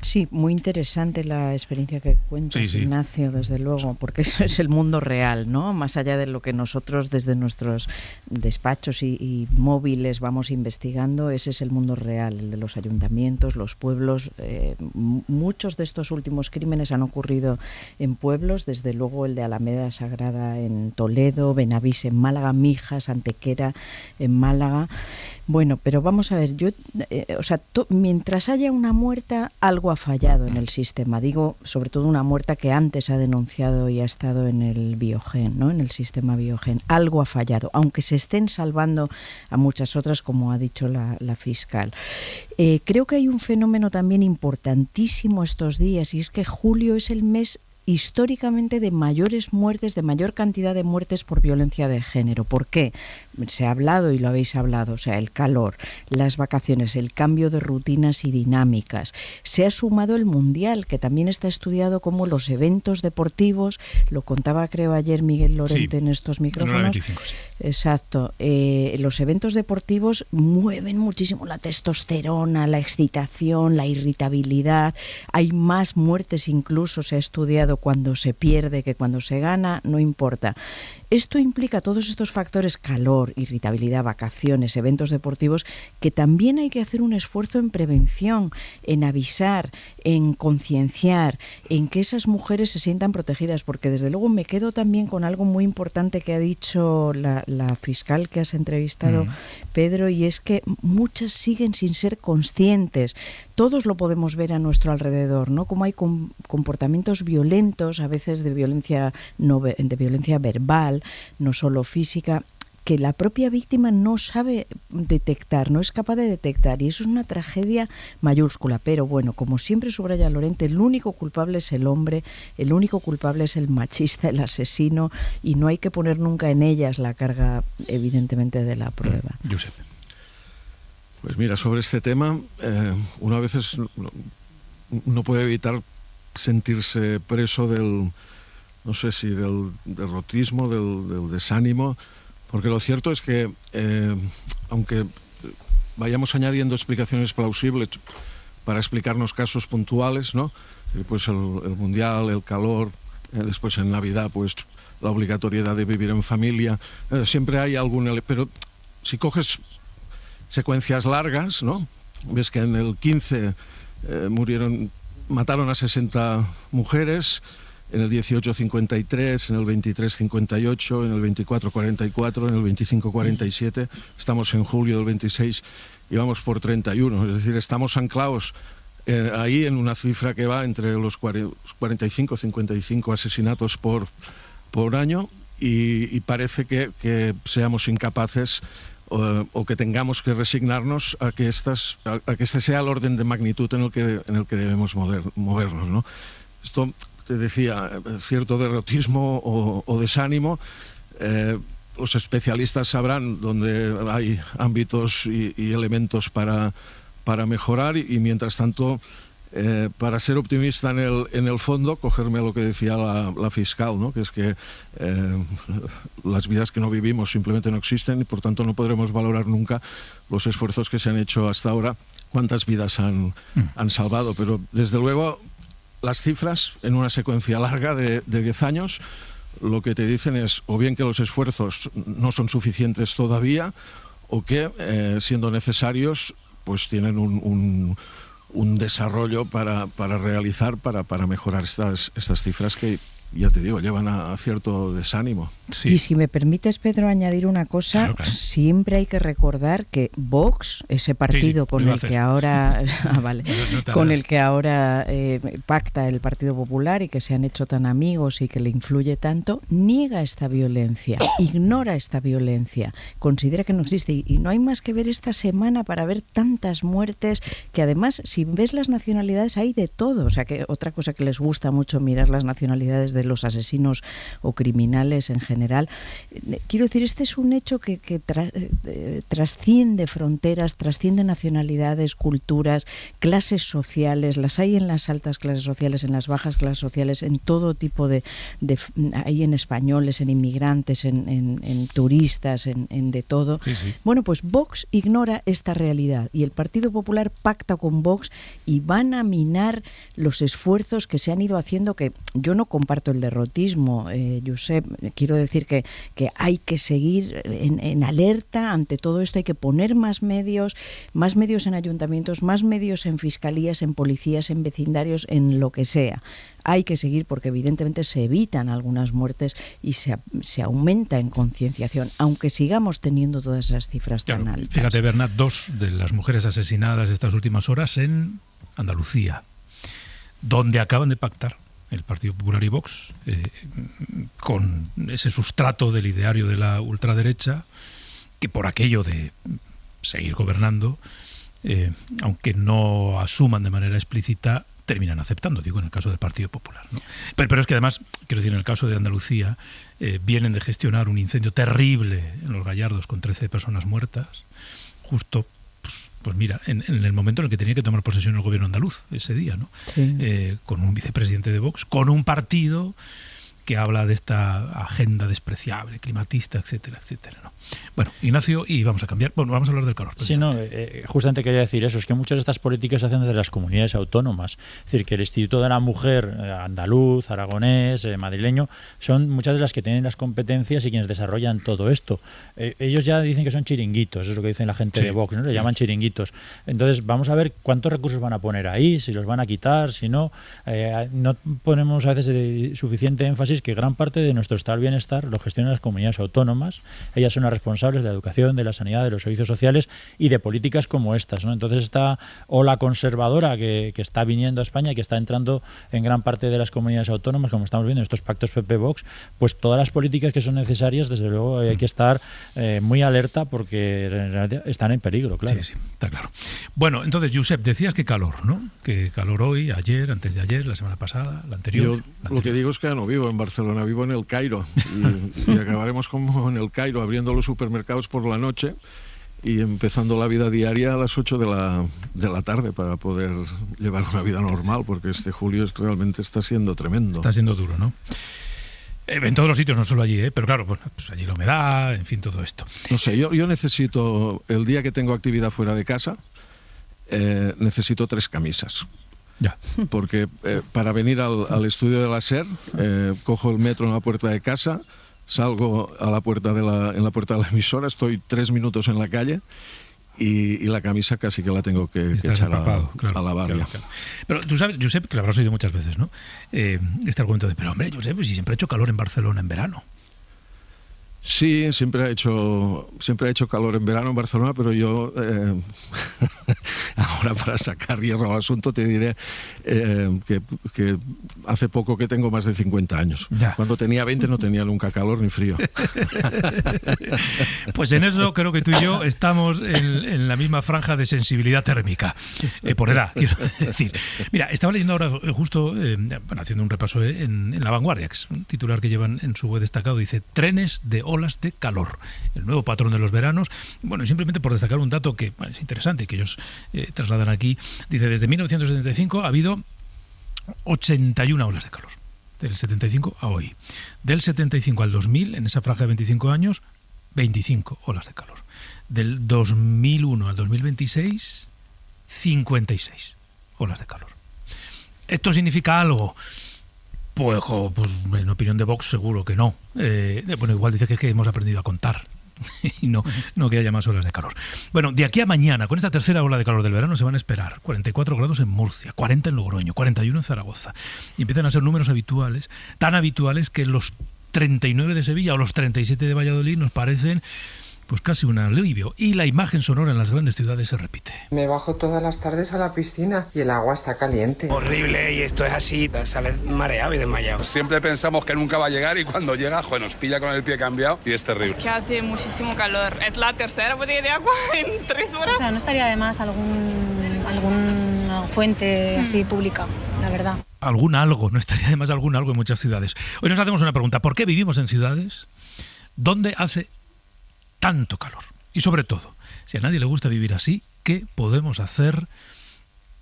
Sí, muy interesante la experiencia que cuentas, sí. Ignacio, desde luego, porque eso es el mundo real, ¿no? Más allá de lo que nosotros desde nuestros despachos y móviles vamos investigando, ese es el mundo real, el de los ayuntamientos, los pueblos. Muchos de estos últimos crímenes han ocurrido en pueblos, desde luego el de Alameda Sagrada en Toledo, Benavís en Málaga, Mijas, Antequera en Málaga. Bueno, pero vamos a ver, mientras haya una muerta, algo ha fallado en el sistema. Digo, sobre todo una muerta que antes ha denunciado y ha estado en el Biogen, ¿no? En el sistema Biogen. Algo ha fallado, aunque se estén salvando a muchas otras, como ha dicho la fiscal. Creo que hay un fenómeno también importantísimo estos días, y es que julio es el mes históricamente de mayores muertes, de mayor cantidad de muertes por violencia de género. ¿Por qué? Se ha hablado y lo habéis hablado, o sea, el calor, las vacaciones, el cambio de rutinas y dinámicas. Se ha sumado el Mundial, que también está estudiado como los eventos deportivos, lo contaba creo ayer Miguel Lorente en estos micrófonos. 25, sí. Exacto. Los eventos deportivos mueven muchísimo la testosterona, la excitación, la irritabilidad. Hay más muertes incluso, se ha estudiado cuando se pierde que cuando se gana, no importa. Esto implica todos estos factores, calor, irritabilidad, vacaciones, eventos deportivos, que también hay que hacer un esfuerzo en prevención, en avisar, en concienciar, en que esas mujeres se sientan protegidas, porque desde luego me quedo también con algo muy importante que ha dicho la fiscal que has entrevistado, Pedro, y es que muchas siguen sin ser conscientes. Todos lo podemos ver a nuestro alrededor, ¿no? Como hay comportamientos violentos, a veces de violencia verbal, no solo física, que la propia víctima no sabe detectar, no es capaz de detectar, y eso es una tragedia mayúscula. Pero bueno, como siempre subraya Lorente, el único culpable es el hombre, el único culpable es el machista, el asesino, y no hay que poner nunca en ellas la carga, evidentemente, de la prueba. Josep. Pues mira, sobre este tema, uno a veces no puede evitar sentirse preso del, no sé si del derrotismo, del desánimo, porque lo cierto es que, aunque vayamos añadiendo explicaciones plausibles para explicarnos casos puntuales, ¿no? Pues el Mundial, el calor, después en Navidad, pues la obligatoriedad de vivir en familia, siempre hay algún... Pero si coges secuencias largas, ¿no? Ves que en el 15 mataron a 60 mujeres, en el 18 53, en el 23 58, en el 24 44, en el 25 47, estamos en julio del 26 y vamos por 31, es decir, estamos anclados ahí en una cifra que va entre los 45 55 asesinatos por año, y parece que seamos incapaces o que tengamos que resignarnos a que este sea el orden de magnitud en el que debemos movernos, ¿no? Esto, te decía, cierto derrotismo o desánimo. Los especialistas sabrán dónde hay ámbitos y elementos para mejorar, y mientras tanto, para ser optimista en el fondo, cogerme lo que decía la fiscal, ¿no? Que es que las vidas que no vivimos simplemente no existen, y por tanto no podremos valorar nunca los esfuerzos que se han hecho hasta ahora, cuántas vidas han salvado. Pero desde luego las cifras en una secuencia larga de 10 años lo que te dicen es o bien que los esfuerzos no son suficientes todavía, o que siendo necesarios pues tienen un desarrollo para realizar, para mejorar estas cifras que ya te digo, llevan a cierto desánimo. Sí. Y si me permites, Pedro, añadir una cosa, Claro. siempre hay que recordar que Vox, ese partido Sí, con lo iba a el que hacer. ahora No te con hagas. el que ahora pacta el Partido Popular y que se han hecho tan amigos y que le influye tanto, niega esta violencia, ignora esta violencia, considera que no existe. Y no hay más que ver esta semana para ver tantas muertes, que además, si ves las nacionalidades, hay de todo. O sea, que otra cosa que les gusta mucho mirar las nacionalidades de los asesinos o criminales en general. Quiero decir, este es un hecho que trasciende fronteras, trasciende nacionalidades, culturas, clases sociales. Las hay en las altas clases sociales, en las bajas clases sociales, en todo tipo de hay en españoles, en inmigrantes, en turistas, en de todo. Sí, sí. Bueno, pues Vox ignora esta realidad y el Partido Popular pacta con Vox y van a minar los esfuerzos que se han ido haciendo, que yo no comparto el derrotismo, Josep. Quiero decir que hay que seguir en alerta ante todo esto, hay que poner más medios en ayuntamientos, más medios en fiscalías, en policías, en vecindarios, en lo que sea. Hay que seguir porque evidentemente se evitan algunas muertes y se aumenta en concienciación, aunque sigamos teniendo todas esas cifras tan altas. Fíjate, Bernat, 2 de las mujeres asesinadas estas últimas horas en Andalucía, donde acaban de pactar el Partido Popular y Vox, con ese sustrato del ideario de la ultraderecha, que por aquello de seguir gobernando, aunque no asuman de manera explícita, terminan aceptando, digo, en el caso del Partido Popular, ¿no? Pero es que además, quiero decir, en el caso de Andalucía, vienen de gestionar un incendio terrible en Los Gallardos con 13 personas muertas, justo pues mira, en el momento en el que tenía que tomar posesión el gobierno andaluz, ese día, ¿no? Sí. Con un vicepresidente de Vox, con un partido que habla de esta agenda despreciable, climatista, etcétera, etcétera, ¿no? Bueno, Ignacio, y vamos a cambiar. Bueno, vamos a hablar del calor. Sí, no, justamente quería decir eso, es que muchas de estas políticas se hacen desde las comunidades autónomas. Es decir, que el Instituto de la Mujer andaluz, aragonés, madrileño, son muchas de las que tienen las competencias y quienes desarrollan todo esto. Ellos ya dicen que son chiringuitos, es lo que dicen la gente de Vox, ¿no? Le llaman chiringuitos. Entonces, vamos a ver cuántos recursos van a poner ahí, si los van a quitar, si no. No ponemos a veces suficiente énfasis que gran parte de nuestro estado del bienestar lo gestionan las comunidades autónomas. Ellas son las responsables de la educación, de la sanidad, de los servicios sociales y de políticas como estas, ¿no? Entonces esta ola conservadora que está viniendo a España y que está entrando en gran parte de las comunidades autónomas, como estamos viendo en estos pactos PP-Vox, pues todas las políticas que son necesarias, desde luego hay que estar muy alerta porque en realidad están en peligro, claro. Sí, está claro. Bueno, entonces, Josep, decías que calor, ¿no? Que calor hoy, ayer, antes de ayer, la semana pasada, la anterior. Yo lo que digo es que no vivo en Barcelona, vivo en El Cairo y acabaremos como en El Cairo, abriendo los supermercados por la noche y empezando la vida diaria a las 8 de la tarde para poder llevar una vida normal, porque este julio realmente está siendo tremendo. Está siendo duro, ¿no? En todos los sitios, no solo allí, pero claro, pues allí la humedad, en fin, todo esto. No sé, yo necesito, el día que tengo actividad fuera de casa, necesito 3 camisas. Ya. Porque para venir al estudio de la SER, cojo el metro en la puerta de casa, salgo a la puerta en la puerta de la emisora, estoy 3 minutos en la calle y la camisa casi que la tengo que echar a lavar. Claro. Pero tú sabes, Josep, que lo habrás oído muchas veces, ¿no? Este argumento de, pero hombre, Josep, pues si siempre ha hecho calor en Barcelona en verano. Sí, siempre ha hecho calor en verano en Barcelona, pero yo ahora para sacar hierro al asunto te diré que hace poco que tengo más de 50 años. Ya. Cuando tenía 20 no tenía nunca calor ni frío. Pues en eso creo que tú y yo estamos en la misma franja de sensibilidad térmica, por edad, quiero decir. Mira, estaba leyendo ahora justo, haciendo un repaso en La Vanguardia, que es un titular que llevan en su web destacado, dice, trenes de olas de calor, el nuevo patrón de los veranos. Bueno, y simplemente por destacar un dato que es interesante, que ellos trasladan aquí, dice, desde 1975 ha habido 81 olas de calor, del 75 a hoy. Del 75 al 2000, en esa franja de 25 años, 25 olas de calor. Del 2001 al 2026, 56 olas de calor. ¿Esto significa algo? Pues en opinión de Vox seguro que no. Bueno, igual dice que es que hemos aprendido a contar. y no que haya más olas de calor. Bueno, de aquí a mañana, con esta tercera ola de calor del verano, se van a esperar 44 grados en Murcia, 40 en Logroño, 41 en Zaragoza. Y empiezan a ser números habituales, tan habituales que los 39 de Sevilla o los 37 de Valladolid nos parecen pues casi un alivio. Y la imagen sonora en las grandes ciudades se repite. Me bajo todas las tardes a la piscina y el agua está caliente. Horrible, y esto es así, sales mareado y desmayado. Siempre pensamos que nunca va a llegar y cuando llega, nos pilla con el pie cambiado y es terrible. Es que hace muchísimo calor. Es la tercera botella de agua en 3 horas. O sea, no estaría de más alguna fuente así pública, la verdad. No estaría de más algún algo en muchas ciudades. Hoy nos hacemos una pregunta. ¿Por qué vivimos en ciudades donde hace tanto calor? Y sobre todo, si a nadie le gusta vivir así, ¿qué podemos hacer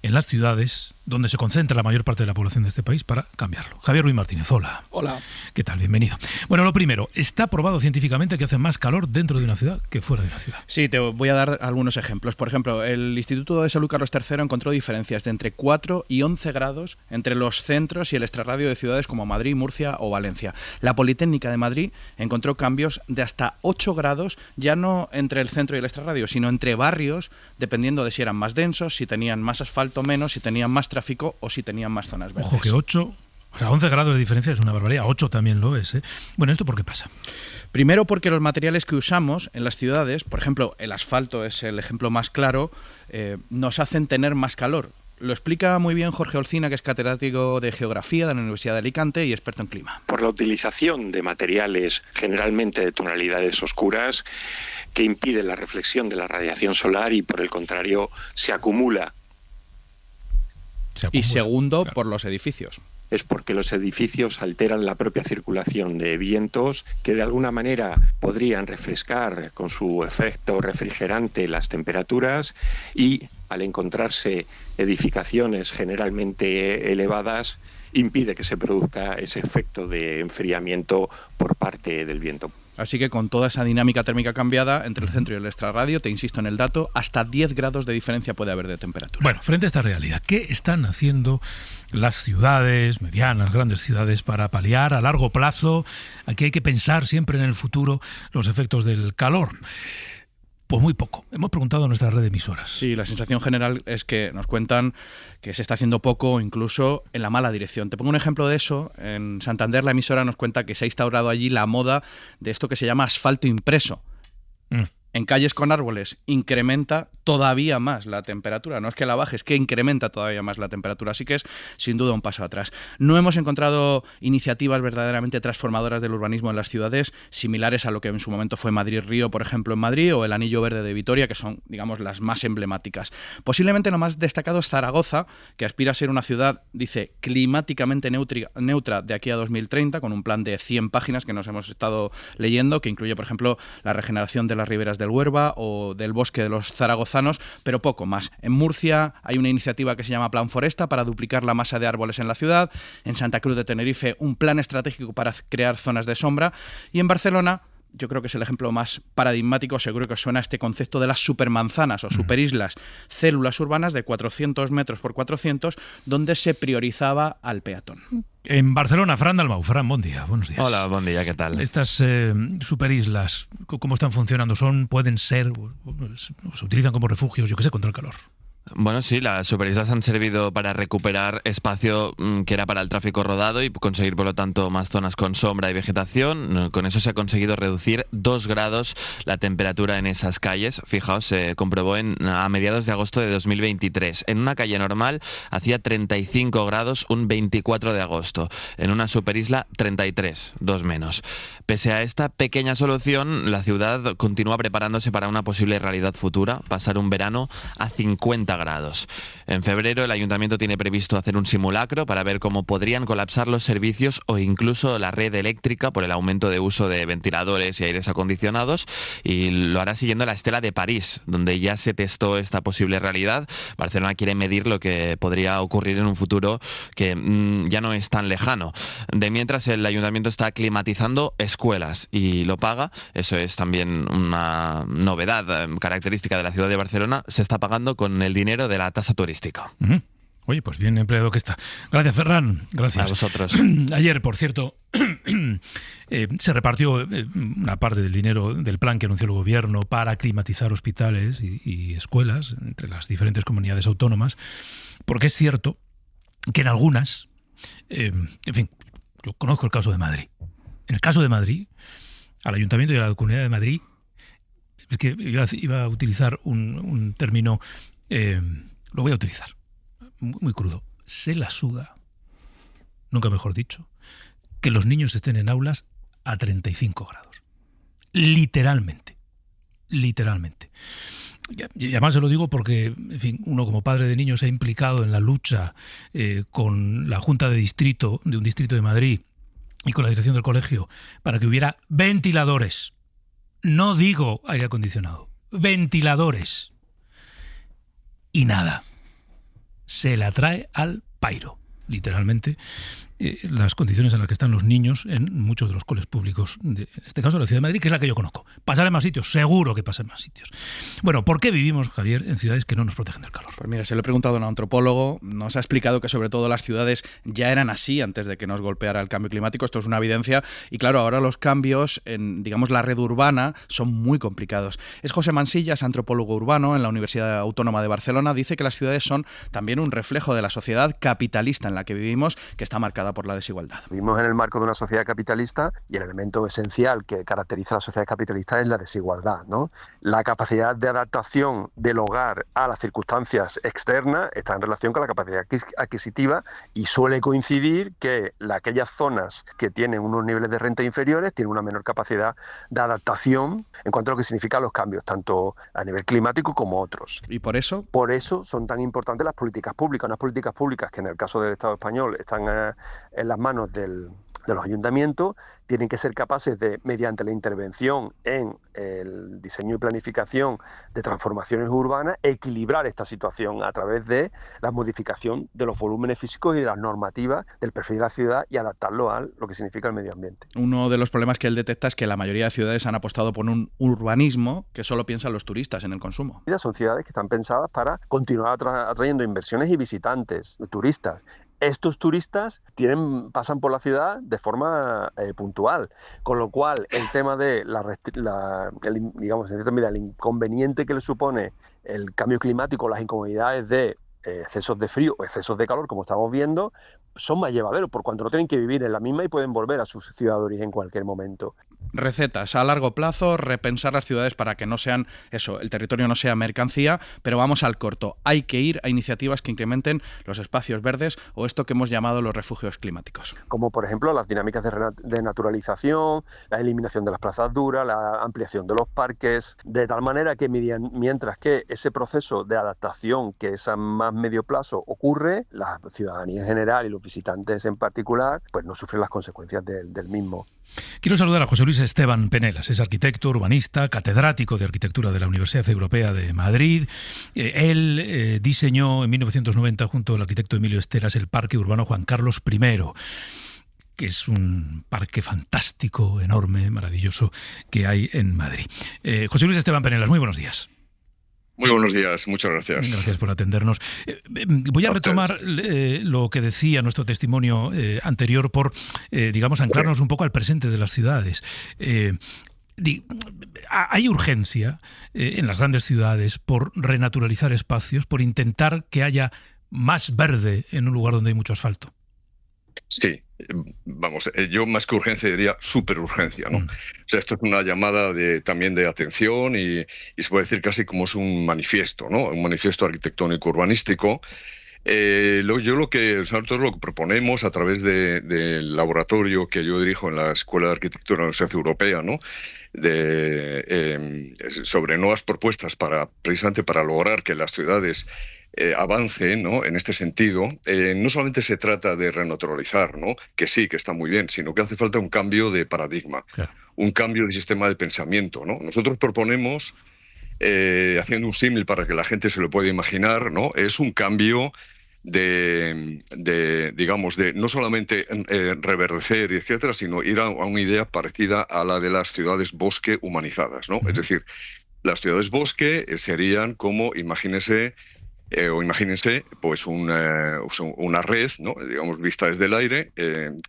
en las ciudades donde se concentra la mayor parte de la población de este país para cambiarlo? Javier Ruiz Martínez, hola. Hola. ¿Qué tal? Bienvenido. Bueno, lo primero, ¿está probado científicamente que hace más calor dentro de una ciudad que fuera de la ciudad? Sí, te voy a dar algunos ejemplos. Por ejemplo, el Instituto de Salud Carlos III encontró diferencias de entre 4 y 11 grados entre los centros y el extrarradio de ciudades como Madrid, Murcia o Valencia. La Politécnica de Madrid encontró cambios de hasta 8 grados, ya no entre el centro y el extrarradio, sino entre barrios, dependiendo de si eran más densos, si tenían más asfalto, menos, si tenían más tráfico o si tenían más zonas verdes. Ojo que 11 grados de diferencia es una barbaridad, 8 también lo es, ¿eh? Bueno, ¿esto por qué pasa? Primero porque los materiales que usamos en las ciudades, por ejemplo, el asfalto es el ejemplo más claro, nos hacen tener más calor. Lo explica muy bien Jorge Olcina, que es catedrático de Geografía de la Universidad de Alicante y experto en clima. Por la utilización de materiales generalmente de tonalidades oscuras que impiden la reflexión de la radiación solar y por el contrario se acumula. Y segundo, claro, por los edificios. Es porque los edificios alteran la propia circulación de vientos que de alguna manera podrían refrescar con su efecto refrigerante las temperaturas y al encontrarse edificaciones generalmente elevadas impide que se produzca ese efecto de enfriamiento por parte del viento. Así que con toda esa dinámica térmica cambiada entre el centro y el extrarradio, te insisto en el dato, hasta 10 grados de diferencia puede haber de temperatura. Bueno, frente a esta realidad, ¿qué están haciendo las ciudades, medianas, grandes ciudades, para paliar a largo plazo? Aquí hay que pensar siempre en el futuro los efectos del calor. Pues muy poco. Hemos preguntado a nuestra red de emisoras. Sí, la sensación general es que nos cuentan que se está haciendo poco, incluso en la mala dirección. Te pongo un ejemplo de eso. En Santander la emisora nos cuenta que se ha instaurado allí la moda de esto que se llama asfalto impreso. En calles con árboles incrementa todavía más la temperatura. No es que la baje, es que incrementa todavía más la temperatura. Así que es, sin duda, un paso atrás. No hemos encontrado iniciativas verdaderamente transformadoras del urbanismo en las ciudades, similares a lo que en su momento fue Madrid-Río, por ejemplo, en Madrid, o el Anillo Verde de Vitoria, que son, digamos, las más emblemáticas. Posiblemente lo más destacado es Zaragoza, que aspira a ser una ciudad, dice, climáticamente neutra de aquí a 2030, con un plan de 100 páginas que nos hemos estado leyendo, que incluye, por ejemplo, la regeneración de las riberas del Huerva o del bosque de los zaragozanos, pero poco más. En Murcia hay una iniciativa que se llama Plan Foresta para duplicar la masa de árboles en la ciudad. En Santa Cruz de Tenerife un plan estratégico para crear zonas de sombra. Y en Barcelona, yo creo que es el ejemplo más paradigmático, seguro que os suena este concepto de las supermanzanas o superislas, células urbanas de 400 metros por 400, donde se priorizaba al peatón. En Barcelona, Fran Dalmau. Fran, buen día, buenos días. Hola, buen día, ¿qué tal? Estas superislas, ¿cómo están funcionando? ¿Pueden ser, se utilizan como refugios, yo qué sé, contra el calor? Bueno, sí, las superislas han servido para recuperar espacio que era para el tráfico rodado y conseguir, por lo tanto, más zonas con sombra y vegetación. Con eso se ha conseguido reducir 2 grados la temperatura en esas calles. Fijaos, se comprobó a mediados de agosto de 2023. En una calle normal hacía 35 grados un 24 de agosto. En una superisla, 33, 2 menos. Pese a esta pequeña solución, la ciudad continúa preparándose para una posible realidad futura, pasar un verano a 50 grados. En febrero el ayuntamiento tiene previsto hacer un simulacro para ver cómo podrían colapsar los servicios o incluso la red eléctrica por el aumento de uso de ventiladores y aires acondicionados, y lo hará siguiendo la estela de París, donde ya se testó esta posible realidad. Barcelona quiere medir lo que podría ocurrir en un futuro que ya no es tan lejano. De mientras, el ayuntamiento está climatizando escuelas y lo paga. Eso es también una novedad característica de la ciudad de Barcelona. Se está pagando con el dinero de la tasa turística. Oye, pues bien empleado que está. Gracias, Ferran. Gracias. A vosotros. Ayer, por cierto, se repartió una parte del dinero del plan que anunció el gobierno para climatizar hospitales y escuelas entre las diferentes comunidades autónomas, porque es cierto que en algunas, en fin, yo conozco el caso de Madrid. En el caso de Madrid, al Ayuntamiento y a la Comunidad de Madrid, es que iba a utilizar un término, lo voy a utilizar, muy crudo, se la suda, nunca mejor dicho, que los niños estén en aulas a 35 grados. Literalmente. Y además se lo digo porque, en fin, uno como padre de niños se ha implicado en la lucha con la Junta de Distrito, de un distrito de Madrid, y con la dirección del colegio, para que hubiera ventiladores. No digo aire acondicionado, ventiladores. Y nada. Se la trae al pairo, literalmente, las condiciones en las que están los niños en muchos de los coles públicos, en este caso de la ciudad de Madrid, que es la que yo conozco. Pasará en más sitios, seguro que pasa en más sitios. Bueno, ¿por qué vivimos, Javier, en ciudades que no nos protegen del calor? Pues mira, se lo he preguntado a un antropólogo, nos ha explicado que sobre todo las ciudades ya eran así antes de que nos golpeara el cambio climático, esto es una evidencia, y claro, ahora los cambios en, digamos, la red urbana son muy complicados. Es José Mansillas, antropólogo urbano en la Universidad Autónoma de Barcelona, dice que las ciudades son también un reflejo de la sociedad capitalista en la que vivimos, que está marcada por la desigualdad. Vivimos en el marco de una sociedad capitalista y el elemento esencial que caracteriza a la sociedad capitalista es la desigualdad, ¿no? La capacidad de adaptación del hogar a las circunstancias externas está en relación con la capacidad adquisitiva y suele coincidir que aquellas zonas que tienen unos niveles de renta inferiores tienen una menor capacidad de adaptación en cuanto a lo que significan los cambios, tanto a nivel climático como otros. ¿Y por eso? Por eso son tan importantes las políticas públicas, unas políticas públicas que en el caso del Estado español están en las manos de los ayuntamientos, tienen que ser capaces de, mediante la intervención en el diseño y planificación de transformaciones urbanas, equilibrar esta situación a través de la modificación de los volúmenes físicos y de las normativas del perfil de la ciudad y adaptarlo a lo que significa el medio ambiente. Uno de los problemas que él detecta es que la mayoría de ciudades han apostado por un urbanismo que solo piensan los turistas en el consumo. Son ciudades que están pensadas para continuar atrayendo inversiones y visitantes, turistas. Estos turistas pasan por la ciudad de forma puntual, con lo cual el tema de digamos, en cierta medida, el inconveniente que le supone el cambio climático, las incomodidades de excesos de frío o excesos de calor, como estamos viendo, son más llevaderos, por cuanto no tienen que vivir en la misma y pueden volver a su ciudad de origen en cualquier momento. Recetas a largo plazo, repensar las ciudades para que no sean eso, el territorio no sea mercancía, pero vamos al corto. Hay que ir a iniciativas que incrementen los espacios verdes o esto que hemos llamado los refugios climáticos. Como por ejemplo las dinámicas de naturalización, la eliminación de las plazas duras, la ampliación de los parques, de tal manera que mientras que ese proceso de adaptación que es a más medio plazo ocurre, la ciudadanía en general y los visitantes en particular, pues no sufren las consecuencias del mismo. Quiero saludar a José Luis Esteban Penelas, es arquitecto, urbanista, catedrático de arquitectura de la Universidad Europea de Madrid. Él diseñó en 1990 junto al arquitecto Emilio Esteras el Parque Urbano Juan Carlos I, que es un parque fantástico, enorme, maravilloso que hay en Madrid. José Luis Esteban Penelas, muy buenos días. Muy buenos días, muchas gracias. Gracias por atendernos. Voy a retomar lo que decía nuestro testimonio anterior por, digamos, anclarnos un poco al presente de las ciudades. Hay urgencia en las grandes ciudades por renaturalizar espacios, por intentar que haya más verde en un lugar donde hay mucho asfalto. Sí, vamos, yo más que urgencia diría superurgencia, ¿no? O sea, esto es una llamada también de atención y se puede decir casi como es un manifiesto, ¿no? Un manifiesto arquitectónico urbanístico. Nosotros lo que proponemos a través del laboratorio que yo dirijo en la Escuela de Arquitectura de la Universidad Europea, ¿no? Sobre nuevas propuestas precisamente para lograr que las ciudades avancen, ¿no? En este sentido, no solamente se trata de renaturalizar, ¿no? Que sí, que está muy bien, sino que hace falta un cambio de paradigma, claro. Un cambio de sistema de pensamiento, ¿no? Nosotros proponemos, haciendo un símil para que la gente se lo pueda imaginar, ¿no? Es un cambio digamos, de no solamente reverdecer, etcétera, sino ir a una idea parecida a la de las ciudades bosque humanizadas, ¿no? Es decir, las ciudades bosque serían como, imagínese, O imagínense pues una red, ¿no? Digamos, vista desde el aire,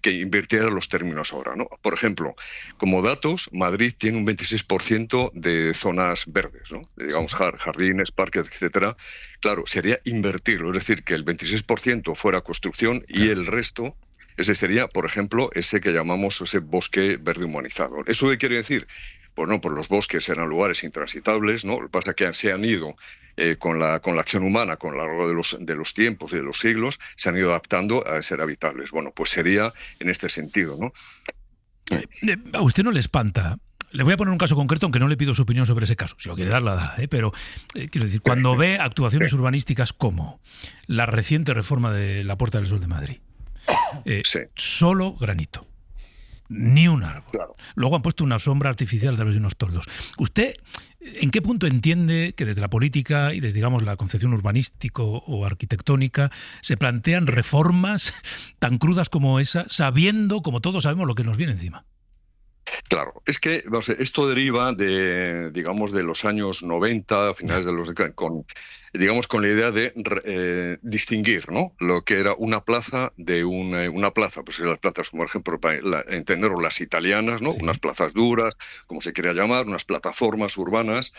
que invirtiera los términos ahora, ¿no? Por ejemplo, como datos, Madrid tiene un 26% de zonas verdes, ¿no? Digamos, jardines, parques, etcétera. Claro, sería invertirlo, es decir, que el 26% fuera construcción y el resto, ese sería, por ejemplo, ese que llamamos ese bosque verde humanizado. ¿Eso qué quiere decir? Pues no, pues los bosques eran lugares intransitables, ¿no? Lo que pasa es que se han ido con la acción humana, con lo largo de los tiempos y de los siglos, se han ido adaptando a ser habitables. Bueno, pues sería en este sentido, ¿no? ¿A usted no le espanta? Le voy a poner un caso concreto, aunque no le pido su opinión sobre ese caso. Si lo quiere dar, la da, pero quiero decir, cuando ve actuaciones urbanísticas como la reciente reforma de la Puerta del Sol de Madrid, solo granito, ni un árbol. Claro. Luego han puesto una sombra artificial a través de unos toldos. ¿Usted en qué punto entiende que desde la política y desde, digamos, la concepción urbanístico o arquitectónica se plantean reformas tan crudas como esa, sabiendo, como todos sabemos, lo que nos viene encima? Claro, es que esto deriva de, digamos, de los años 90, finales de los con la idea de distinguir, ¿no? Lo que era una plaza de una plaza, pues las plazas, por ejemplo, para entenderlo, las italianas, ¿no? Sí. Unas plazas duras, como se quiera llamar, unas plataformas urbanas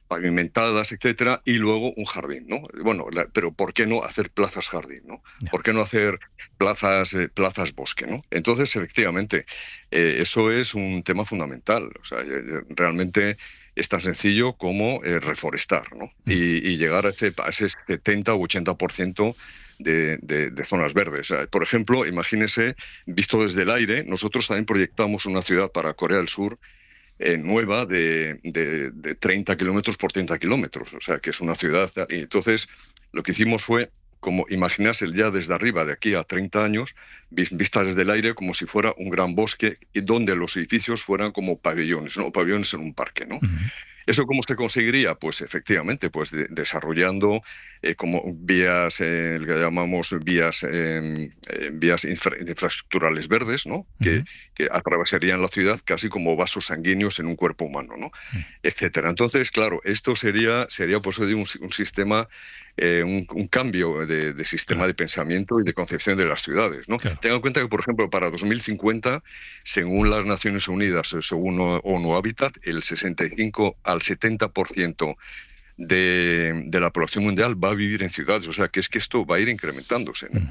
pavimentadas, etcétera, y luego un jardín, ¿no? Bueno, pero ¿por qué no hacer plazas jardín, no? ¿Por qué no hacer plazas bosque, no? Entonces, efectivamente, eso es un tema fundamental. O sea, realmente es tan sencillo como reforestar, ¿no? Y llegar a ese 70 u 80% de zonas verdes. O sea, por ejemplo, imagínese, visto desde el aire, nosotros también proyectamos una ciudad para Corea del Sur nueva de 30 kilómetros por 30 kilómetros, o sea, que es una ciudad. Y entonces, lo que hicimos fue como imaginarse ya desde arriba, de aquí a 30 años, vista desde el aire, como si fuera un gran bosque, y donde los edificios fueran como pabellones, ¿no? Pabellones en un parque, ¿no? Uh-huh. ¿Eso cómo se conseguiría? Pues efectivamente, pues desarrollando como vías, que llamamos vías infraestructurales verdes, ¿no? Que atravesarían la ciudad casi como vasos sanguíneos en un cuerpo humano, ¿no? Etcétera. Entonces, claro, esto sería pues un sistema, un cambio de sistema de pensamiento y de concepción de las ciudades, ¿no? Tenga en cuenta que, por ejemplo, para 2050, según las Naciones Unidas, según ONU Habitat, el 65 al 70% de la población mundial va a vivir en ciudades, o sea, que es que esto va a ir incrementándose, ¿no?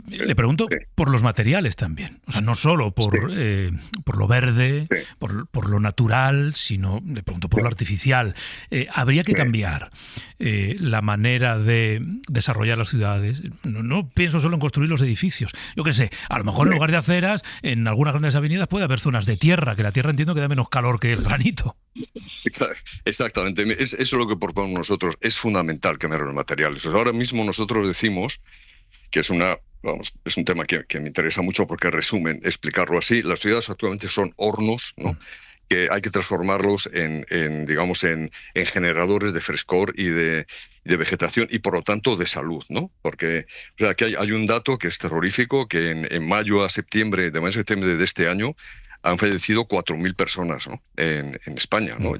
Le pregunto por los materiales también, o sea, no solo por lo verde, por lo natural, sino, le pregunto por lo artificial. ¿Habría que cambiar la manera de desarrollar las ciudades? No pienso solo en construir los edificios, yo qué sé, a lo mejor en lugar de aceras, en algunas grandes avenidas puede haber zonas de tierra, que la tierra entiendo que da menos calor que el granito. Exactamente, eso es lo que proponemos nosotros. Es fundamental cambiar los materiales. O sea, ahora mismo nosotros decimos que es un tema que me interesa mucho porque resumen, explicarlo así. Las ciudades actualmente son hornos, ¿no? Que hay que transformarlos en generadores de frescor y de vegetación y, por lo tanto, de salud, ¿no? Porque, o sea, que hay un dato que es terrorífico, que de mayo a septiembre de este año han fallecido 4.000 personas, ¿no? en España, ¿no? O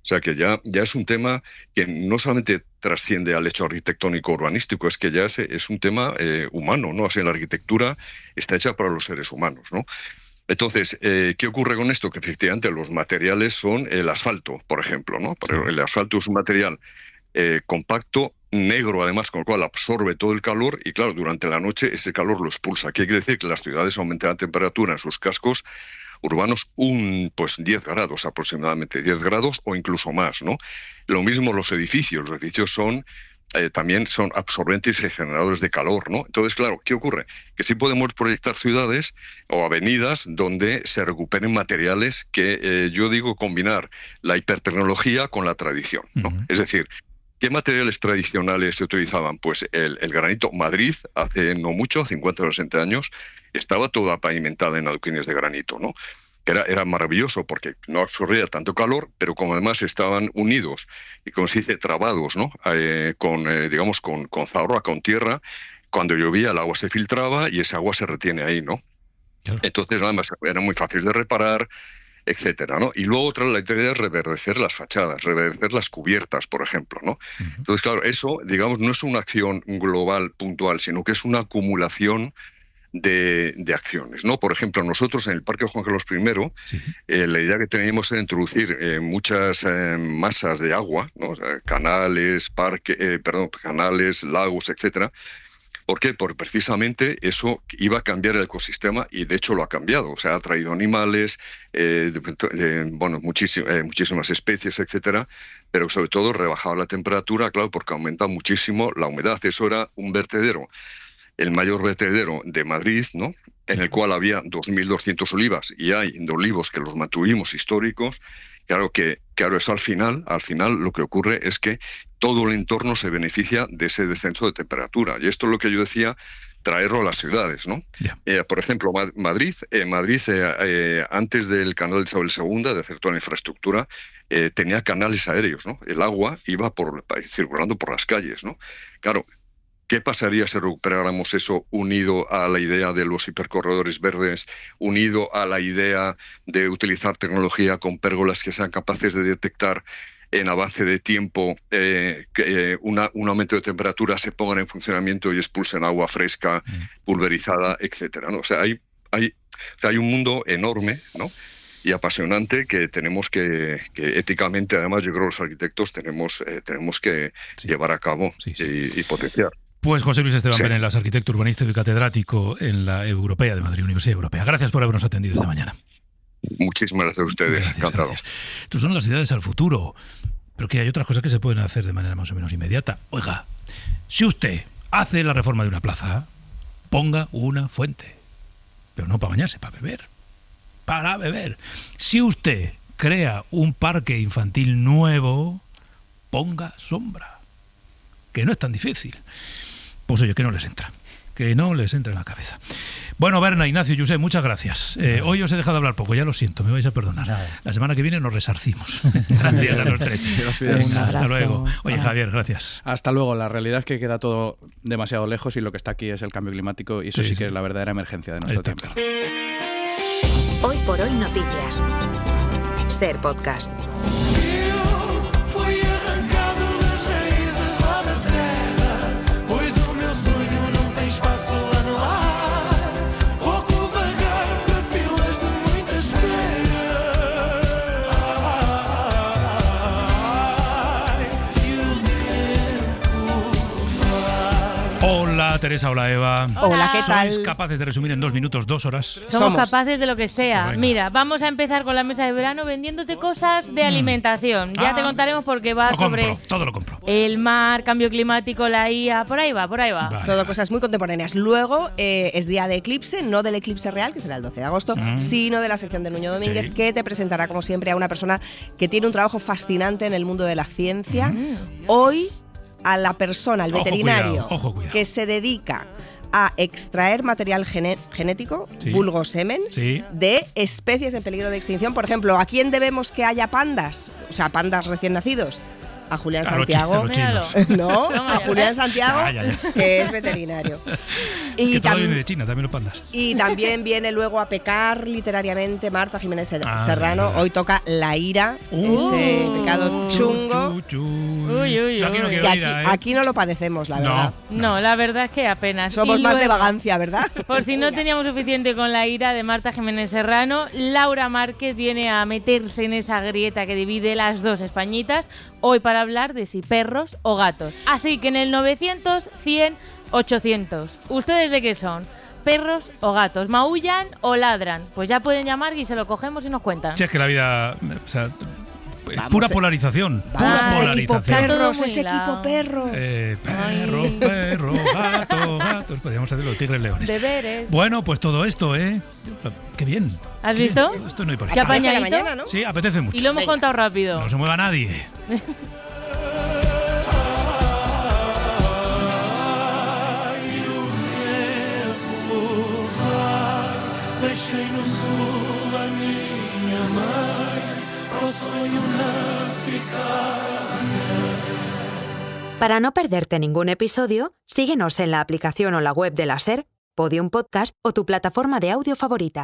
sea que ya es un tema que no solamente trasciende al hecho arquitectónico urbanístico, es que ya es un tema humano, ¿no? O sea, la arquitectura está hecha para los seres humanos, ¿no? Entonces, ¿qué ocurre con esto? Que efectivamente los materiales son el asfalto, por ejemplo, ¿no? Pero el asfalto es un material compacto, negro además, con lo cual absorbe todo el calor y, claro, durante la noche ese calor lo expulsa. ¿Qué quiere decir? Que las ciudades aumentan la temperatura en sus cascos urbanos 10 grados aproximadamente, 10 grados o incluso más, ¿no? Lo mismo los edificios. Los edificios también son absorbentes y generadores de calor, ¿no? Entonces, claro, ¿qué ocurre? Que sí podemos proyectar ciudades o avenidas donde se recuperen materiales que yo digo combinar la hipertecnología con la tradición, ¿no? Uh-huh. Es decir, ¿qué materiales tradicionales se utilizaban? Pues el granito. Madrid, hace no mucho, 50 o 60 años, estaba toda pavimentada en adoquines de granito, ¿no? Era maravilloso porque no absorbía tanto calor, pero como además estaban unidos y, como se dice, trabados, ¿no? Con zarra, con tierra, cuando llovía el agua se filtraba y esa agua se retiene ahí, ¿no? Claro. Entonces, además, era muy fácil de reparar. etcétera, ¿no? Y luego otra, la idea es reverdecer las fachadas, reverdecer las cubiertas, por ejemplo, ¿no? Entonces, claro, eso, digamos, no es una acción global, puntual, sino que es una acumulación de acciones, ¿no? Por ejemplo, nosotros en el Parque Juan Carlos I, la idea que teníamos era introducir muchas masas de agua, ¿no? O sea, canales, canales, lagos, etcétera. ¿Por qué? Porque precisamente eso iba a cambiar el ecosistema y de hecho lo ha cambiado. O sea, ha traído animales, muchísimas especies, etcétera, pero sobre todo rebajaba la temperatura, claro, porque aumenta muchísimo la humedad. Eso era un vertedero, el mayor vertedero de Madrid, ¿no? En el cual había 2.200 olivas y hay de olivos que los mantuvimos históricos. Claro, eso al final lo que ocurre es que todo el entorno se beneficia de ese descenso de temperatura. Y esto es lo que yo decía, traerlo a las ciudades, ¿no? Por ejemplo, Madrid, antes del canal de Isabel II, de hacer toda la infraestructura, tenía canales aéreos, ¿no? El agua iba circulando por las calles, ¿no? Claro, ¿qué pasaría si recuperáramos eso unido a la idea de los hipercorredores verdes, unido a la idea de utilizar tecnología con pérgolas que sean capaces de detectar en avance de tiempo un aumento de temperatura, se pongan en funcionamiento y expulsen agua fresca, pulverizada, etcétera, ¿no? O sea, hay un mundo enorme, ¿no? Y apasionante que tenemos que éticamente, además, yo creo que los arquitectos tenemos que llevar a cabo y potenciar. Pues José Luis Esteban Penelas, arquitecto urbanístico y catedrático en la Europea de Madrid, Universidad Europea. Gracias por habernos atendido esta mañana. Muchísimas gracias a ustedes, encantado. Estos son las ciudades al futuro, pero que hay otras cosas que se pueden hacer de manera más o menos inmediata. Oiga, si usted hace la reforma de una plaza, ponga una fuente, pero no para bañarse, para beber. Para beber. Si usted crea un parque infantil nuevo, ponga sombra, que no es tan difícil. Pues oye, que no les entra en la cabeza. Bueno, Berna, Ignacio, Josep, muchas gracias. Hoy os he dejado hablar poco, ya lo siento, me vais a perdonar. La semana que viene nos resarcimos. Gracias a los tres. Gracias. Hasta luego. Oye, Javier, gracias. Hasta luego. La realidad es que queda todo demasiado lejos y lo que está aquí es el cambio climático y eso sí que es la verdadera emergencia de nuestro tiempo. Claro. Hoy por hoy noticias. Ser podcast. Hola Teresa, hola Eva. Hola, ¿qué tal? ¿Sois capaces de resumir en 2 minutos, 2 horas? Somos capaces de lo que sea. Venga. Mira, vamos a empezar con la mesa de verano vendiéndote cosas de alimentación. Ya te contaremos porque va sobre todo lo compro. El mar, cambio climático, la IA, por ahí va. Vale. Todo cosas muy contemporáneas. Luego es día de eclipse, no del eclipse real, que será el 12 de agosto, sino de la sección de Nuño Domínguez, que te presentará, como siempre, a una persona que tiene un trabajo fascinante en el mundo de la ciencia. Hoy, a la persona, al veterinario, ojo, cuidado. que se dedica a extraer material genético, vulgo semen, de especies en peligro de extinción. Por ejemplo, ¿a quién debemos que haya pandas? O sea, pandas recién nacidos. A Julián Santiago. No, a Julián Santiago, que es veterinario. Y que todo viene de China, también los pandas. Y también viene luego a pecar literariamente Marta Jiménez Serrano. Hoy toca La ira, ese pecado chungo. Aquí no lo padecemos, la verdad. No, la verdad es que apenas. Somos más de vagancia, ¿verdad? Por si no teníamos suficiente con La ira de Marta Jiménez Serrano, Laura Márquez viene a meterse en esa grieta que divide las dos Españitas, hoy para hablar de si perros o gatos. Así que en el 900, 100, 800. ¿Ustedes de qué son? ¿Perros o gatos? ¿Maullan o ladran? Pues ya pueden llamar y se lo cogemos y nos cuentan. Si es que la vida... O sea, pura polarización. Vamos, pura polarización. Ese equipo perros. Perro, gatos. Podríamos hacerlo, tigres, leones. Deberes. Bueno, pues todo esto, qué bien. ¿Has visto? Bien. Esto no hay por ahí. ¿Qué apañadito? La mañana, ¿no? Sí, apetece mucho. Y lo hemos contado rápido. No se mueva nadie. Para no perderte ningún episodio, síguenos en la aplicación o la web de la SER, Podium Podcast o tu plataforma de audio favorita.